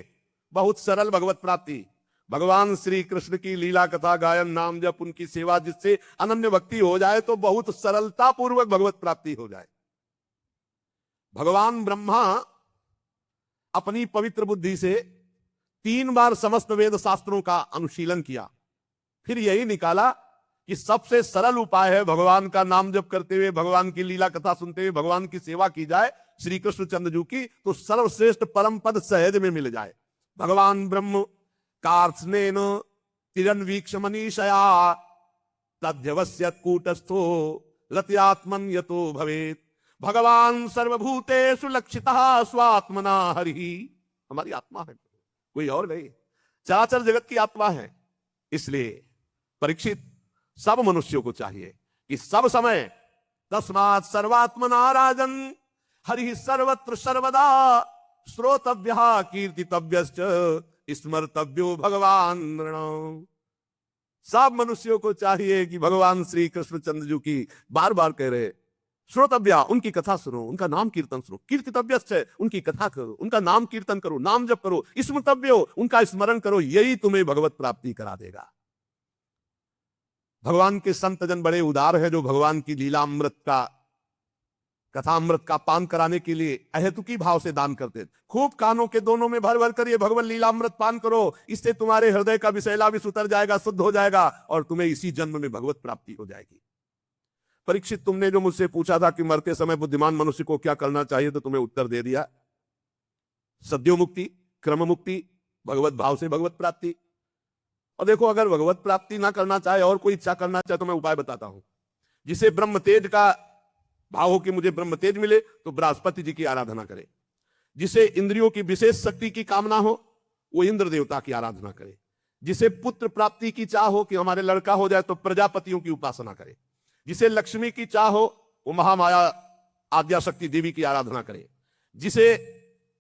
बहुत सरल भगवत प्राप्ति। भगवान श्री कृष्ण की लीला कथा गायन, नाम जप, उनकी सेवा, जिससे अनन्य भक्ति हो जाए तो बहुत सरलता पूर्वक भगवत प्राप्ति हो जाए। भगवान ब्रह्मा अपनी पवित्र बुद्धि से 3 बार समस्त वेद शास्त्रों का अनुशीलन किया, फिर यही निकाला कि सबसे सरल उपाय है भगवान का नाम जप करते हुए, भगवान की लीला कथा सुनते हुए भगवान की सेवा की जाए श्री कृष्ण चंद्र की, तो सर्वश्रेष्ठ परम पद सहज में मिल जाए। भगवान ब्रह्म कार्त्स्नेन तिरन्वीक्ष मनीषया तद्यवस्यत् कूटस्थो रत्यात्मन यतो भवेत्। भगवान सर्वभूतेषु लक्षितः स्वात्मना हरि। हमारी आत्मा है, कोई और नहीं, चराचर जगत की आत्मा है। इसलिए परीक्षित, सब मनुष्यों को चाहिए कि सब समय तस्मात् सर्वात्मना राजन हरि सर्वत्र सर्वदा श्रोतव्यः कीर्तितव्यश्च स्मर्तव्यो भगवान नृणाम्। सब मनुष्यों को चाहिए कि भगवान श्री कृष्ण चंद्र जी की, बार बार कह रहे, श्रोतव्या, उनकी कथा सुनो, उनका नाम कीर्तन सुनो, कीर्तितव्यश्च, उनकी कथा करो, उनका नाम कीर्तन करो, नाम जप करो, स्मृतव्यो, उनका स्मरण करो, यही तुम्हें भगवत प्राप्ति करा देगा। भगवान के संत जन बड़े उदार है, जो भगवान की लीलामृत का, कथामृत का पान कराने के लिए अहेतुकी भाव से दान करते। खूब कानों के दोनों में भर भर कर ये भगवान लीलामृत पान करो, इससे तुम्हारे हृदय का विषैला भी उतर जाएगा, शुद्ध हो जाएगा, और तुम्हें इसी जन्म में भगवत प्राप्ति हो जाएगी। परीक्षित, तुमने जो मुझसे पूछा था कि मरते समय बुद्धिमान मनुष्य को क्या करना चाहिए, तो तुम्हें उत्तर दे दिया। सद्यो मुक्ति, क्रम मुक्ति, भगवत भाव से भगवत प्राप्ति। और देखो, अगर भगवत प्राप्ति ना करना चाहे और कोई इच्छा करना चाहे तो मैं उपाय बताता हूं। जिसे ब्रह्म तेज का भाव हो कि मुझे ब्रह्म तेज मिले, तो बृहस्पति जी की आराधना करे। जिसे इंद्रियों की विशेष शक्ति की कामना हो, वो इंद्र देवता की आराधना करे। जिसे पुत्र प्राप्ति की चाह हो कि हमारे लड़का हो जाए, तो प्रजापतियों की उपासना करे। जिसे लक्ष्मी की चाह हो, वो महामाया आद्याशक्ति देवी की आराधना करे। जिसे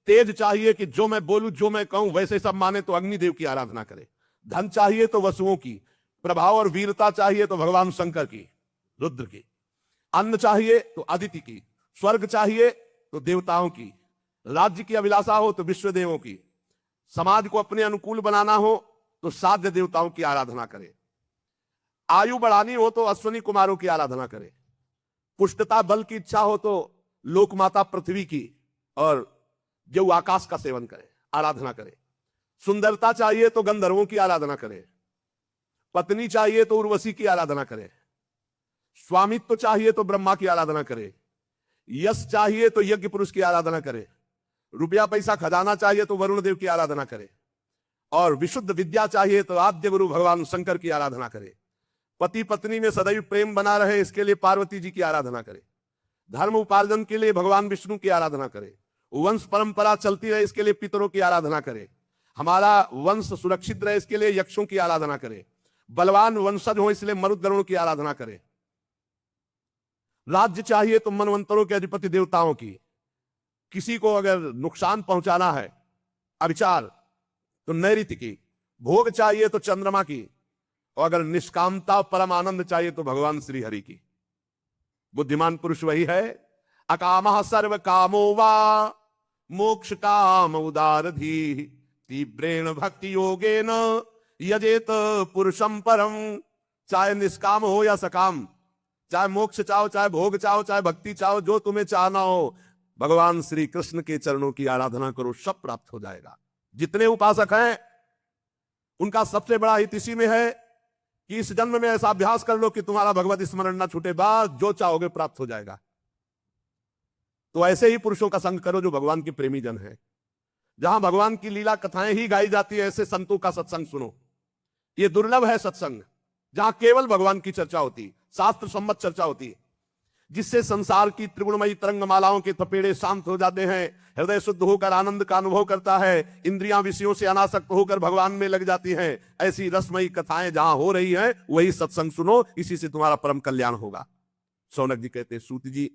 तेज चाहिए कि जो मैं बोलूं, जो मैं कहूं वैसे सब माने, तो अग्निदेव की आराधना करे। धन चाहिए तो वसुओं की, प्रभाव और वीरता चाहिए तो भगवान शंकर की, रुद्र की। अन्न चाहिए तो अदिति की, स्वर्ग चाहिए तो देवताओं की, राज्य की अभिलाषा हो तो विश्वदेवों की, समाज को अपने अनुकूल बनाना हो तो साध्य देवताओं की आराधना करे। आयु बढ़ानी हो तो अश्विनी कुमारों की आराधना करे। पुष्टता बल की इच्छा हो तो लोकमाता पृथ्वी की और जो आकाश का सेवन करे, आराधना करे। सुंदरता चाहिए तो गंधर्वों की आराधना करे। पत्नी चाहिए तो उर्वशी की आराधना करे। स्वामित्व चाहिए तो ब्रह्मा की आराधना करे। यश चाहिए तो यज्ञ पुरुष की आराधना करे। रुपया पैसा खजाना चाहिए तो वरुण देव की आराधना करे। और विशुद्ध विद्या चाहिए तो आद्य गुरु भगवान शंकर की आराधना करे। पति पत्नी में सदैव प्रेम बना रहे, इसके लिए पार्वती जी की आराधना करे। धर्म उपार्जन के लिए भगवान विष्णु की आराधना करे। वंश परंपरा चलती रहे, इसके लिए पितरों की आराधना करे। हमारा वंश सुरक्षित रहे, इसके लिए यक्षों की आराधना करे। बलवान वंशज हो इसलिए मरुद्गणों की आराधना करें, राज्य चाहिए तो मनवंतरों के अधिपति देवताओं की, किसी को अगर नुकसान पहुंचाना है अविचार तो नैऋत्य की, भोग चाहिए तो चंद्रमा की, और अगर निष्कामता परम आनंद चाहिए तो भगवान श्री हरि की। बुद्धिमान पुरुष वही है, अकामः सर्व कामो वा मोक्ष काम उदारधी तीव्रेण भक्ति योगेन यजेत पुरुषम परम। चाहे निष्काम हो या सकाम, चाहे मोक्ष चाहो, चाहे भोग चाहो, चाहे भक्ति चाहो, जो तुम्हें चाहना हो, भगवान श्री कृष्ण के चरणों की आराधना करो, सब प्राप्त हो जाएगा। जितने उपासक हैं उनका सबसे बड़ा हित इसी में है कि इस जन्म में ऐसा अभ्यास कर लो कि तुम्हारा भगवत स्मरण ना छूटे, बाद जो चाहोगे प्राप्त हो जाएगा। तो ऐसे ही पुरुषों का संग करो जो भगवान के प्रेमी जन हैं। जहां भगवान की लीला कथाएं ही गाई जाती है, ऐसे संतों का सत्संग सुनो। ये दुर्लभ है सत्संग, जहां केवल भगवान की चर्चा होती, शास्त्र सम्मत चर्चा होती है, जिससे संसार की त्रिगुणमयी तरंगमालाओं के थपेड़े शांत हो जाते हैं, हृदय शुद्ध होकर आनंद का अनुभव करता है, इंद्रियां विषयों से अनासक्त होकर भगवान में लग जाती हैं। ऐसी रसमयी कथाएं जहां हो रही हैं, वही सत्संग सुनो, इसी से तुम्हारा परम कल्याण होगा। शौनक जी कहते हैं, सूत जी,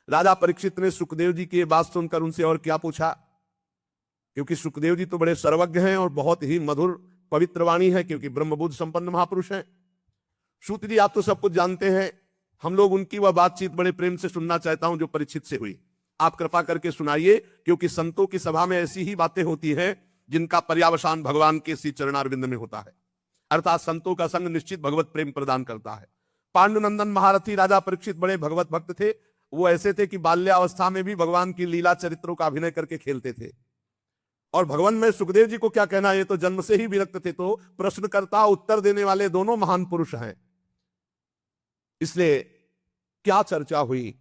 राजा परीक्षित ने सुखदेव जी की बात सुनकर उनसे और क्या पूछा, क्योंकि सुखदेव जी तो बड़े सर्वज्ञ हैं और बहुत ही मधुर पवित्र वाणी है, क्योंकि ब्रह्मबुद्ध संपन्न महापुरुष हैं। सूत जी, आप तो सब कुछ जानते हैं, हम लोग उनकी वह बातचीत बड़े प्रेम से सुनना चाहता हूं जो परीक्षित से हुई। आप कृपा करके सुनाइए, क्योंकि संतों की सभा में ऐसी ही बातें होती हैं जिनका पर्यावसान भगवान के श्री चरणारविंद में होता है। अर्थात संतों का संग निश्चित भगवत प्रेम प्रदान करता है। पांडुनंदन महारथी राजा परीक्षित बड़े भगवत भक्त थे। वो ऐसे थे कि बाल्यावस्था में भी भगवान की लीला चरित्रों का अभिनय करके खेलते थे। और भगवान में सुखदेव जी को क्या कहना, ये तो जन्म से ही विरक्त थे। तो प्रश्नकर्ता उत्तर देने वाले दोनों महान पुरुष हैं, इसलिए क्या चर्चा हुई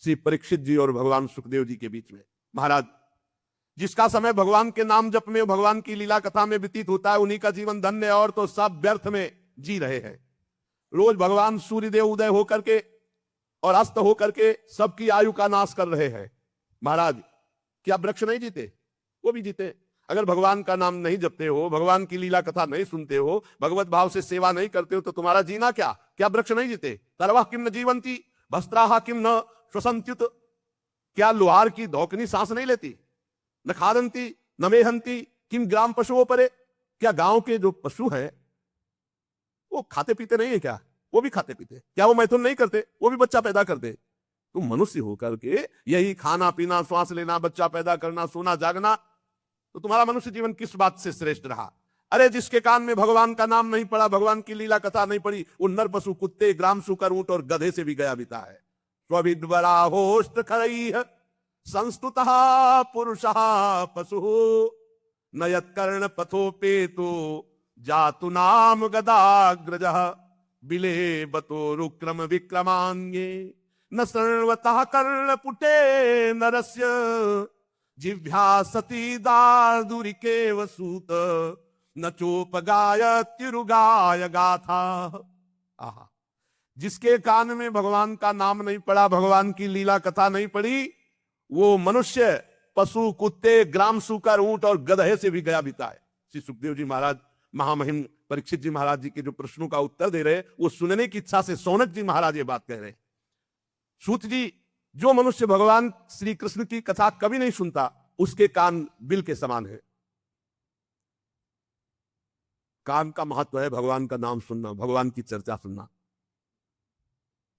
श्री परीक्षित जी और भगवान सुखदेव जी के बीच में। महाराज, जिसका समय भगवान के नाम जप में, भगवान की लीला कथा में व्यतीत होता है, उन्हीं का जीवन धन्य है, और तो सब व्यर्थ में जी रहे हैं। रोज भगवान सूर्यदेव उदय होकर के और अस्त होकर के सबकी आयु का नाश कर रहे हैं। महाराज, क्या वृक्ष नहीं जीते? वो भी जीते। अगर भगवान का नाम नहीं जपते हो, भगवान की लीला कथा नहीं सुनते हो, भगवत भाव से सेवा नहीं करते हो, तो तुम्हारा जीना क्या? क्या वृक्ष नहीं जीते? तरवा किम न जीवंती वस्त्राहा किम न श्वसंत्युत। क्या लोहार की धौकनी सांस नहीं लेती? न खादंती न मेहंती किम ग्राम पशुओं परे। क्या गांव के जो पशु हैं वो खाते पीते नहीं है क्या? वो भी खाते पीते। क्या वो मैथुन नहीं करते? वो भी बच्चा पैदा करते। तुम मनुष्य होकर के यही खाना पीना, श्वास लेना, बच्चा पैदा करना, सोना जागना, तो तुम्हारा मनुष्य जीवन किस बात से श्रेष्ठ रहा? अरे जिसके कान में भगवान का नाम नहीं पड़ा, भगवान की लीला कथा नहीं पड़ी, वो नर पशु, कुत्ते, ग्राम सुकर, ऊंट और गधे से भी गया बीता है। स्वविद्वराहोष्ट खरैः संस्तुतः पुरुषः पशु न यत्कर्ण पथोपेतो जातु नाम गदाग्रजः बिले बतो रुक्रम विक्रमांगे न सर्वतः कर्ण पुटे नरस्य जिह्वा सती दार्दुरिकेव सूत न चोपगायत्युरुगाय गाथा। आहा, जिसके कान में भगवान का नाम नहीं पड़ा, भगवान की लीला कथा नहीं पड़ी, वो मनुष्य पशु, कुत्ते, ग्राम सुकर, ऊंट और गधे से भी गया बीता है। श्री सुखदेव जी महाराज महामहिम परीक्षित जी महाराज जी के जो प्रश्नों का उत्तर दे रहे, वो सुनने की इच्छा से शौनक जी महाराज ये बात कह रहे। सूत जी, जो मनुष्य भगवान श्री कृष्ण की कथा कभी नहीं सुनता, उसके कान बिल के समान है। कान का महत्व है भगवान का नाम सुनना, भगवान की चर्चा सुनना।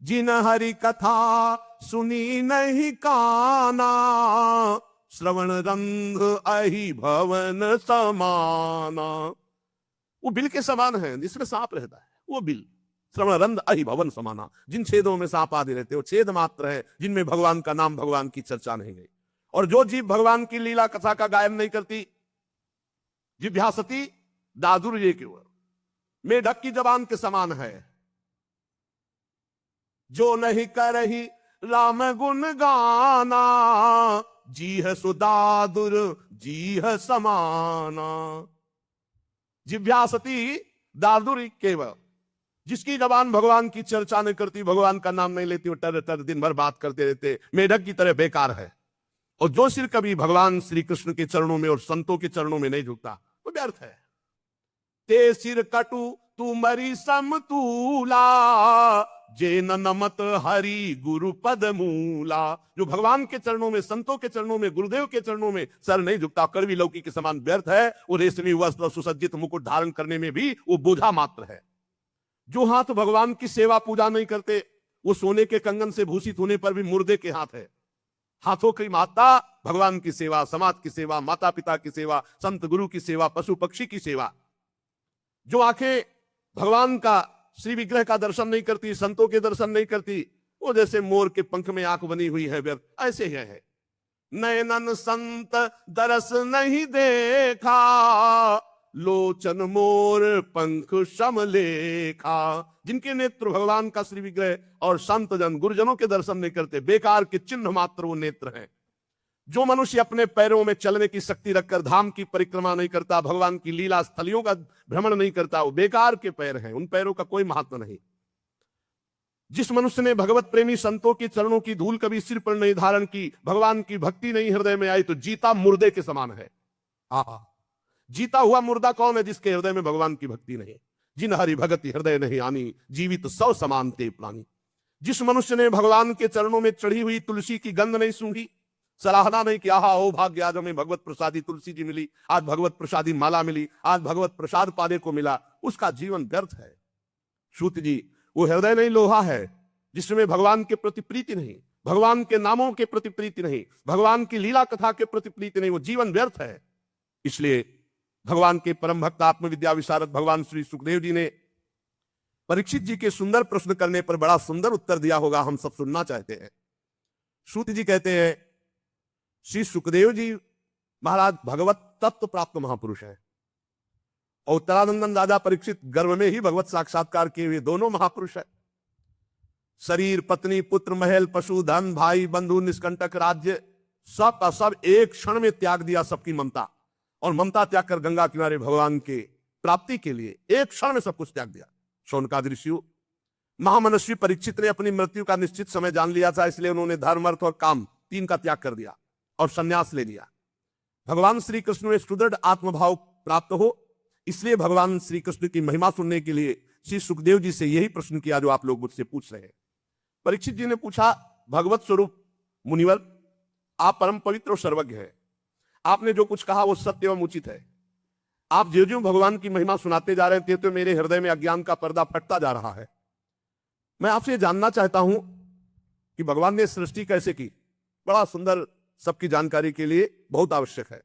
जिन हरि कथा सुनी नहीं काना श्रवण रंग अहि भवन समाना। वो बिल के समान है, जिसमें सांप रहता है, वो बिल। श्रवण रंग अहि भवन समाना, जिन छेदों में सांप आदि रहते हो छेद मात्र है, जिनमें भगवान का नाम, भगवान की चर्चा नहीं गई। और जो जीव भगवान की लीला कथा का गायन नहीं करती, जिह्वा सती दादुर्य के मेढक की जबान के समान है। जो नहीं करही राम गुण गाना जीह सुदादुर जीह समाना। जिह्वा सती दादुर केवल, जिसकी जबान भगवान की चर्चा नहीं करती, भगवान का नाम नहीं लेती, वो टर टर दिन भर बात करते रहते, मेढक की तरह बेकार है। और जो सिर कभी भगवान श्री कृष्ण के चरणों में और संतों के चरणों में नहीं झुकता, वो व्यर्थ है। ते सिर कटु तुमरी समतूला, जे न नमत हरि गुरु पद मूला। जो भगवान के चरणों में, संतों के चरणों में, गुरुदेव के चरणों में सर नहीं झुकता, कड़वी लौकी के समान व्यर्थ है। वो रेशमी वस्त्र और सुसज्जित मुकुट धारण करने में भी वो बोझा मात्र है। जो हाथ भगवान की सेवा पूजा नहीं करते, वो सोने के कंगन से भूषित होने पर भी मुर्दे के हाथ है। हाथों की महत्ता भगवान की सेवा, समाज की सेवा, माता पिता की सेवा, संत गुरु की सेवा, पशु पक्षी की सेवा। जो आंखें भगवान का, श्री विग्रह का दर्शन नहीं करती, संतों के दर्शन नहीं करती, वो जैसे मोर के पंख में आंख बनी हुई है व्यर्थ, ऐसे ही है। नयनन संत दरस नहीं देखा, लोचन मोर पंख सम लेखा। जिनके नेत्र भगवान का श्री विग्रह और संत जन, गुरुजनों के दर्शन नहीं करते, बेकार के चिन्ह मात्र वो नेत्र हैं। जो मनुष्य अपने पैरों में चलने की शक्ति रखकर धाम की परिक्रमा नहीं करता, भगवान की लीला स्थलियों का भ्रमण नहीं करता, वो बेकार के पैर हैं, उन पैरों का कोई महत्व नहीं। जिस मनुष्य ने भगवत प्रेमी संतों के चरणों की धूल कभी सिर पर नहीं धारण की, भगवान की भक्ति नहीं हृदय में आई, तो जीता मुर्दे के समान है। जीता हुआ मुर्दा कौन है? जिसके हृदय में भगवान की भक्ति नहीं। जिन हरि भगति हृदय नहीं आनी, जीवित सौ समान ते प्राणी। जिस मनुष्य ने भगवान के चरणों में चढ़ी हुई तुलसी की गंध नहीं सूंघी, सराहना नहीं किया, हा ओ भाग्य, आज हमें भगवत प्रसादी तुलसी जी मिली, आज भगवत प्रसादी माला मिली, आज भगवत प्रसाद पाने को मिला, उसका जीवन व्यर्थ है। सूत जी, वो हृदय नहीं लोहा है, जिसमें भगवान के प्रति प्रीति नहीं, भगवान के नामों के प्रति प्रीति नहीं, भगवान की लीला कथा के प्रति प्रीति नहीं, वो जीवन व्यर्थ है। इसलिए भगवान के परम भक्त आत्मविद्या विशारद भगवान श्री सुखदेव जी ने परीक्षित जी के सुंदर प्रश्न करने पर बड़ा सुंदर उत्तर दिया होगा, हम सब सुनना चाहते हैं। सूत जी कहते हैं, श्री सुखदेव जी महाराज भगवत तत्व प्राप्त महापुरुष है, और उत्तरानंदन राजा परीक्षित गर्भ में ही भगवत साक्षात्कार किए हुए दोनों महापुरुष है। शरीर, पत्नी, पुत्र, महल, पशु, धन, भाई, बंधु, निष्कंटक राज्य, सब का सब एक क्षण में त्याग दिया, सबकी ममता, और ममता त्याग कर गंगा किनारे भगवान के प्राप्ति के लिए एक क्षण में सब कुछ त्याग दिया। शौनकादि ऋषियों, महामनस्वी परीक्षित ने अपनी मृत्यु का निश्चित समय जान लिया था, इसलिए उन्होंने धर्म, अर्थ और काम तीन का त्याग कर दिया और संन्यास ले लिया। भगवान श्री कृष्ण में सुदृढ़ आत्मभाव प्राप्त हो, इसलिए भगवान श्री कृष्ण की महिमा सुनने के लिए श्री सुखदेव जी से यही प्रश्न किया जो आप लोग मुझसे पूछ रहे हैं। परीक्षित जी ने पूछा, भगवत स्वरूप मुनिवर, आप परम पवित्र और सर्वज्ञ हैं, आपने जो कुछ कहा वो सत्य एवं उचित है। आप जो जो भगवान की महिमा सुनाते जा रहे थे, तो मेरे हृदय में अज्ञान का पर्दा फटता जा रहा है। मैं आपसे जानना चाहता हूं कि भगवान ने सृष्टि कैसे की। बड़ा सुंदर, सबकी जानकारी के लिए बहुत आवश्यक है।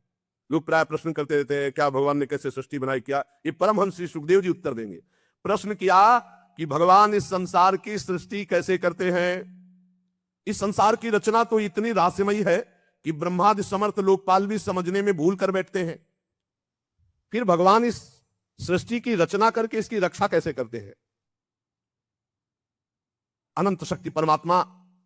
लोग प्राय प्रश्न करते रहते हैं, क्या भगवान ने कैसे सृष्टि बनाई, क्या? ये परमहंस श्री सुखदेव जी उत्तर देंगे। प्रश्न किया कि भगवान इस संसार की सृष्टि कैसे करते हैं। इस संसार की रचना तो इतनी रहस्यमयी है कि ब्रह्मादि समर्थ लोकपाल भी समझने में भूल कर बैठते हैं। फिर भगवान इस सृष्टि की रचना करके इसकी रक्षा कैसे करते हैं। अनंत शक्ति परमात्मा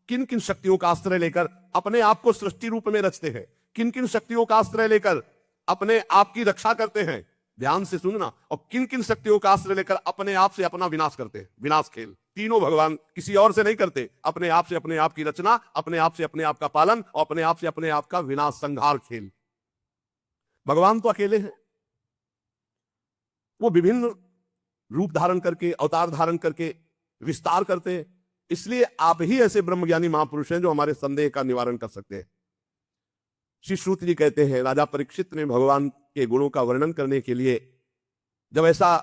किन किन शक्तियों का आश्रय लेकर अपने आप को सृष्टि रूप में रचते हैं, किन किन शक्तियों का आश्रय लेकर अपने आप की रक्षा करते हैं, ध्यान से सुनना, और किन किन शक्तियों का आश्रय लेकर अपने आप से अपना विनाश करते हैं। विनाश खेल तीनों भगवान किसी और से नहीं करते, अपने आप से अपने आप की रचना, अपने आप से अपने आप का पालन, और अपने आप से अपने आप का विनाश संहार खेल। भगवान तो अकेले हैं, वो विभिन्न रूप धारण करके, अवतार धारण करके विस्तार करते हैं। इसलिए आप ही ऐसे ब्रह्मज्ञानी महापुरुष हैं जो हमारे संदेह का निवारण कर सकते हैं। श्री सूत जी कहते हैं, राजा परीक्षित ने भगवान के गुणों का वर्णन करने के लिए जब ऐसा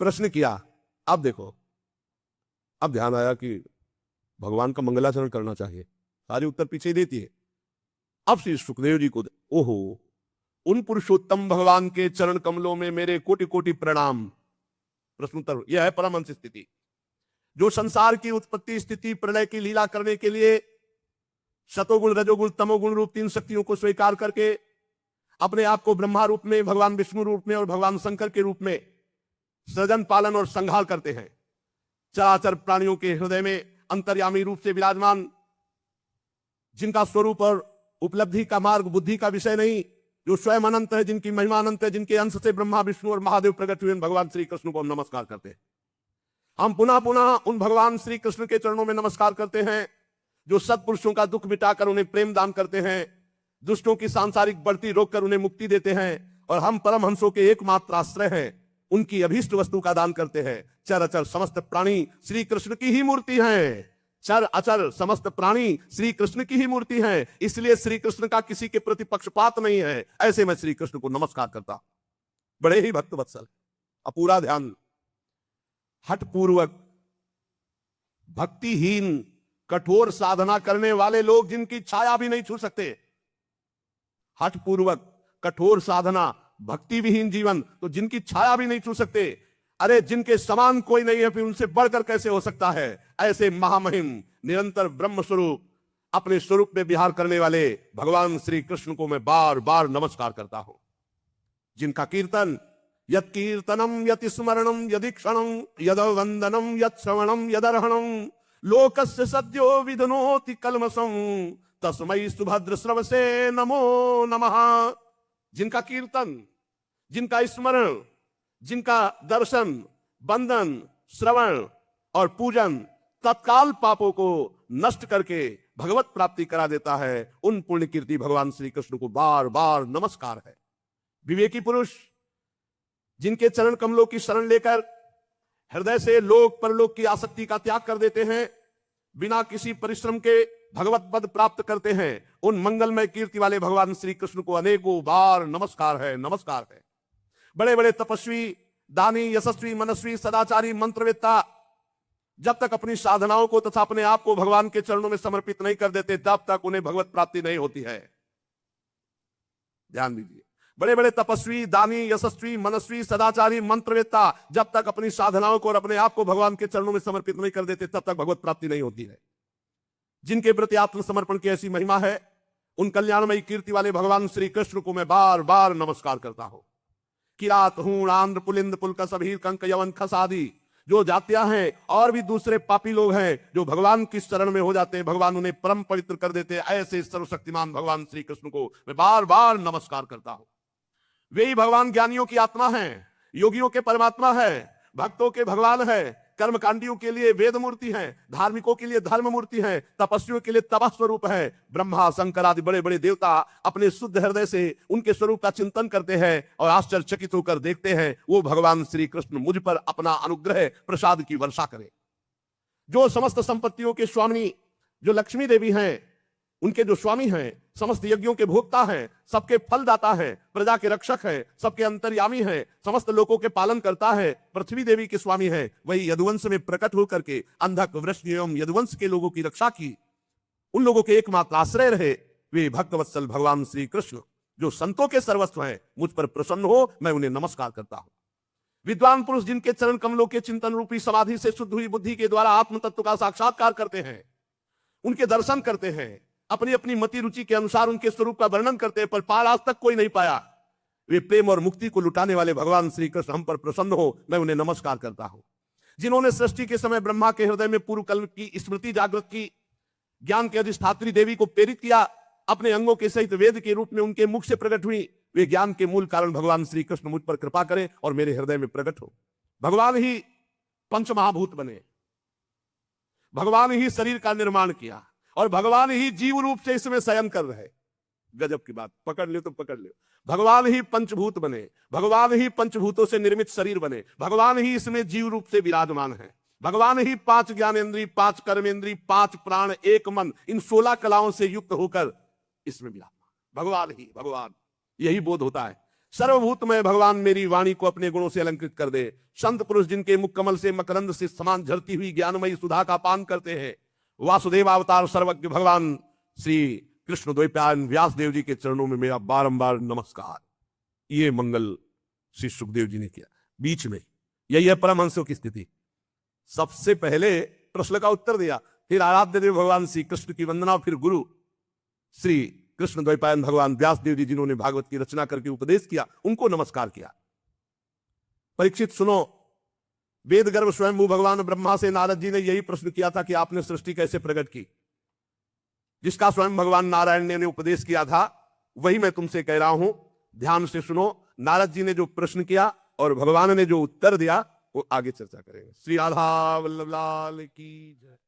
प्रश्न किया, अब देखो, अब ध्यान आया कि भगवान का मंगलाचरण करना चाहिए, सारे उत्तर पीछे देती है। अब श्री सुखदेव जी को, ओहो, उन पुरुषोत्तम भगवान के चरण कमलों में मेरे कोटि कोटि प्रणाम। प्रश्नोत्तर, यह है परमहंस स्थिति, जो संसार की उत्पत्ति, स्थिति, प्रलय की लीला करने के लिए सतोगुण, रजोगुण, तमोगुण रूप तीन शक्तियों को स्वीकार करके अपने आप को ब्रह्मा रूप में, भगवान विष्णु रूप में और भगवान शंकर के रूप में सृजन, पालन और संहार करते हैं। चराचर प्राणियों के हृदय में अंतर्यामी रूप से विराजमान, जिनका स्वरूप और उपलब्धि का मार्ग बुद्धि का विषय नहीं, जो स्वयं अनंत है, जिनकी महिमा अनंत है, जिनके अंश से ब्रह्मा, विष्णु और महादेव प्रकट हुए, भगवान श्री कृष्ण को हम नमस्कार करते हैं। हम पुनः पुनः उन भगवान श्री कृष्ण के चरणों में नमस्कार करते हैं जो सत्पुरुषों का दुख मिटाकर उन्हें प्रेम दान करते हैं, दुष्टों की सांसारिक बढ़ती रोककर उन्हें मुक्ति देते हैं, और हम परमहंसों के एकमात्र आश्रय हैं। उनकी अभीष्ट वस्तु का दान करते हैं। चर अचर समस्त प्राणी श्री कृष्ण की ही मूर्ति हैं। चर अचर समस्त प्राणी श्री कृष्ण की ही मूर्ति हैं, इसलिए श्री कृष्ण का किसी के प्रति पक्षपात नहीं है। ऐसे मैं श्री कृष्ण को नमस्कार करता हूं। बड़े ही भक्त वत्सल। अब पूरा ध्यान, हठपूर्वक भक्तिहीन कठोर साधना करने वाले लोग जिनकी छाया भी नहीं छू सकते, हठपूर्वक कठोर साधना भक्ति विहीन जीवन, तो जिनकी छाया भी नहीं छू सकते, अरे जिनके समान कोई नहीं है, फिर उनसे बढ़कर कैसे हो सकता है। ऐसे महामहिम निरंतर ब्रह्म स्वरूप अपने स्वरूप में विहार करने वाले भगवान श्री कृष्ण को मैं बार बार नमस्कार करता हूं। जिनका कीर्तन, यत् कीर्तनम यत् स्मरणम यदीक्षणम यद वंदनम यत् श्रवणम यदर्हणम लोकस्य सद्यो विदनोति कल्मषम तस्मै सुभद्र श्रवसे नमो नमः। जिनका कीर्तन, जिनका स्मरण, जिनका दर्शन, बंदन, श्रवण और पूजन तत्काल पापों को नष्ट करके भगवत प्राप्ति करा देता है, उन पुण्य कीर्ति भगवान श्री कृष्ण को बार बार नमस्कार है। विवेकी पुरुष जिनके चरण कमलों की शरण लेकर हृदय से लोक परलोक की आसक्ति का त्याग कर देते हैं, बिना किसी परिश्रम के भगवत पद प्राप्त करते हैं, उन मंगलमय कीर्ति वाले भगवान श्री कृष्ण को अनेकों बार नमस्कार है, नमस्कार है। बड़े बड़े तपस्वी, दानी, यशस्वी, मनस्वी, सदाचारी, मंत्रवेत्ता जब तक अपनी साधनाओं को तथा अपने आप को भगवान के चरणों में समर्पित नहीं कर देते, तब तक उन्हें भगवत प्राप्ति नहीं होती है। ध्यान दीजिए, बड़े बड़े तपस्वी, दानी, यशस्वी, मनस्वी, सदाचारी, मंत्रवेत्ता जब तक अपनी साधनाओं को और अपने आप को भगवान के चरणों में समर्पित नहीं कर देते, तब तक भगवत प्राप्ति नहीं होती है। जिनके प्रति आत्मसमर्पण की ऐसी महिमा है, उन कल्याणमयी कीर्ति वाले भगवान श्री कृष्ण को मैं बार बार नमस्कार करता हूं। किरात, हूण, आंध्र, पुलिंद, पुलकस, अभीर, कंक, यवन, खस आदि जो जातियां हैं और भी दूसरे पापी लोग हैं, जो भगवान की शरण में हो जाते हैं, भगवान उन्हें परम पवित्र कर देते हैं। ऐसे सर्वशक्तिमान भगवान श्री कृष्ण को मैं बार बार नमस्कार करता हूं। वे ही भगवान ज्ञानियों की आत्मा है, योगियों के परमात्मा है, भक्तों के भगवान है, कर्मकांडियों के लिए वेद मूर्ति है, धार्मिकों के लिए धर्म मूर्ति है, तपस्वियों के लिए तपः स्वरूप है। ब्रह्मा, शंकर आदि बड़े बड़े देवता अपने शुद्ध हृदय से उनके स्वरूप का चिंतन करते हैं और आश्चर्यचकित होकर देखते हैं वो भगवान श्री कृष्ण मुझ पर अपना अनुग्रह प्रसाद की वर्षा करें। जो समस्त संपत्तियों के स्वामी, जो लक्ष्मी देवी हैं, उनके जो स्वामी हैं, समस्त यज्ञों के भोक्ता हैं, सबके फलदाता है, प्रजा के रक्षक है, सबके अंतर्यामी है, समस्त लोगों के पालन करता है, पृथ्वी देवी के स्वामी है, वही यदुवंश में प्रकट होकर के अंधक, वृष्ण एवं यदुवंश के लोगों की रक्षा की, उन लोगों के एकमात्र आश्रय रहे वे भक्तवत्सल भगवान श्री कृष्ण, जो संतों के सर्वस्व हैं। मुझ पर प्रसन्न हो, मैं उन्हें नमस्कार करता हूं। विद्वान पुरुष जिनके चरण कमलों के चिंतन रूपी समाधि से शुद्ध हुई बुद्धि के द्वारा आत्म तत्व का साक्षात्कार करते हैं, उनके दर्शन करते हैं, अपनी अपनी मति रुचि के अनुसार उनके स्वरूप का वर्णन करते हैं, पर पार आज तक कोई नहीं पाया। वे प्रेम और मुक्ति को लुटाने वाले भगवान श्री कृष्ण हम पर प्रसन्न हो, मैं उन्हें नमस्कार करता हूं। जिन्होंने सृष्टि के समय ब्रह्मा के हृदय में पूर्व कल्प की स्मृति जागृत की, ज्ञान के अधिष्ठात्री देवी को प्रेरित किया, अपने अंगों के सहित वेद के रूप में उनके मुख से प्रकट हुई, वे ज्ञान के मूल कारण भगवान श्री कृष्ण मुझ पर कृपा करें और मेरे हृदय में प्रकट हो। भगवान ही पंचमहाभूत बने, भगवान ही शरीर का निर्माण किया और भगवान ही जीव रूप से इसमें शयन कर रहे। गजब की बात, पकड़ ले तो पकड़ ले। भगवान ही पंचभूत बने, भगवान ही पंचभूतों से निर्मित शरीर बने, भगवान ही इसमें जीव रूप से विराजमान है, भगवान ही 5 ज्ञानेंद्री, 5 कर्मेंद्री, 5 प्राण, 1 मन, इन 16 कलाओं से युक्त होकर इसमें विराजमान। भगवान ही भगवान, यही बोध होता है। सर्वभूतमय भगवान मेरी वाणी को अपने गुणों से अलंकृत कर दे। संत पुरुष जिनके मुख कमल से मकरंद से समान झरती हुई ज्ञानमयी सुधा का पान करते हैं, वासुदेव अवतार सर्वज्ञ भगवान श्री कृष्ण द्वैपायन व्यास देव जी के चरणों में मेरा बारंबार नमस्कार। ये मंगल श्री सुखदेव जी ने किया। बीच में यही है परमहंसों की स्थिति। सबसे पहले प्रश्न का उत्तर दिया, फिर आराध्य देव भगवान श्री कृष्ण की वंदना, फिर गुरु श्री कृष्ण द्वैपायन भगवान व्यास देव जी जिन्होंने भागवत की रचना करके उपदेश किया, उनको नमस्कार किया। परीक्षित सुनो, वेद गर्भ स्वयंभू भगवान ब्रह्मा से नारद जी ने यही प्रश्न किया था कि आपने सृष्टि कैसे प्रकट की, जिसका स्वयं भगवान नारायण ने उपदेश किया था, वही मैं तुमसे कह रहा हूं। ध्यान से सुनो। नारद जी ने जो प्रश्न किया और भगवान ने जो उत्तर दिया, वो आगे चर्चा करेंगे। श्री राधा वल्लभ लाल की जय।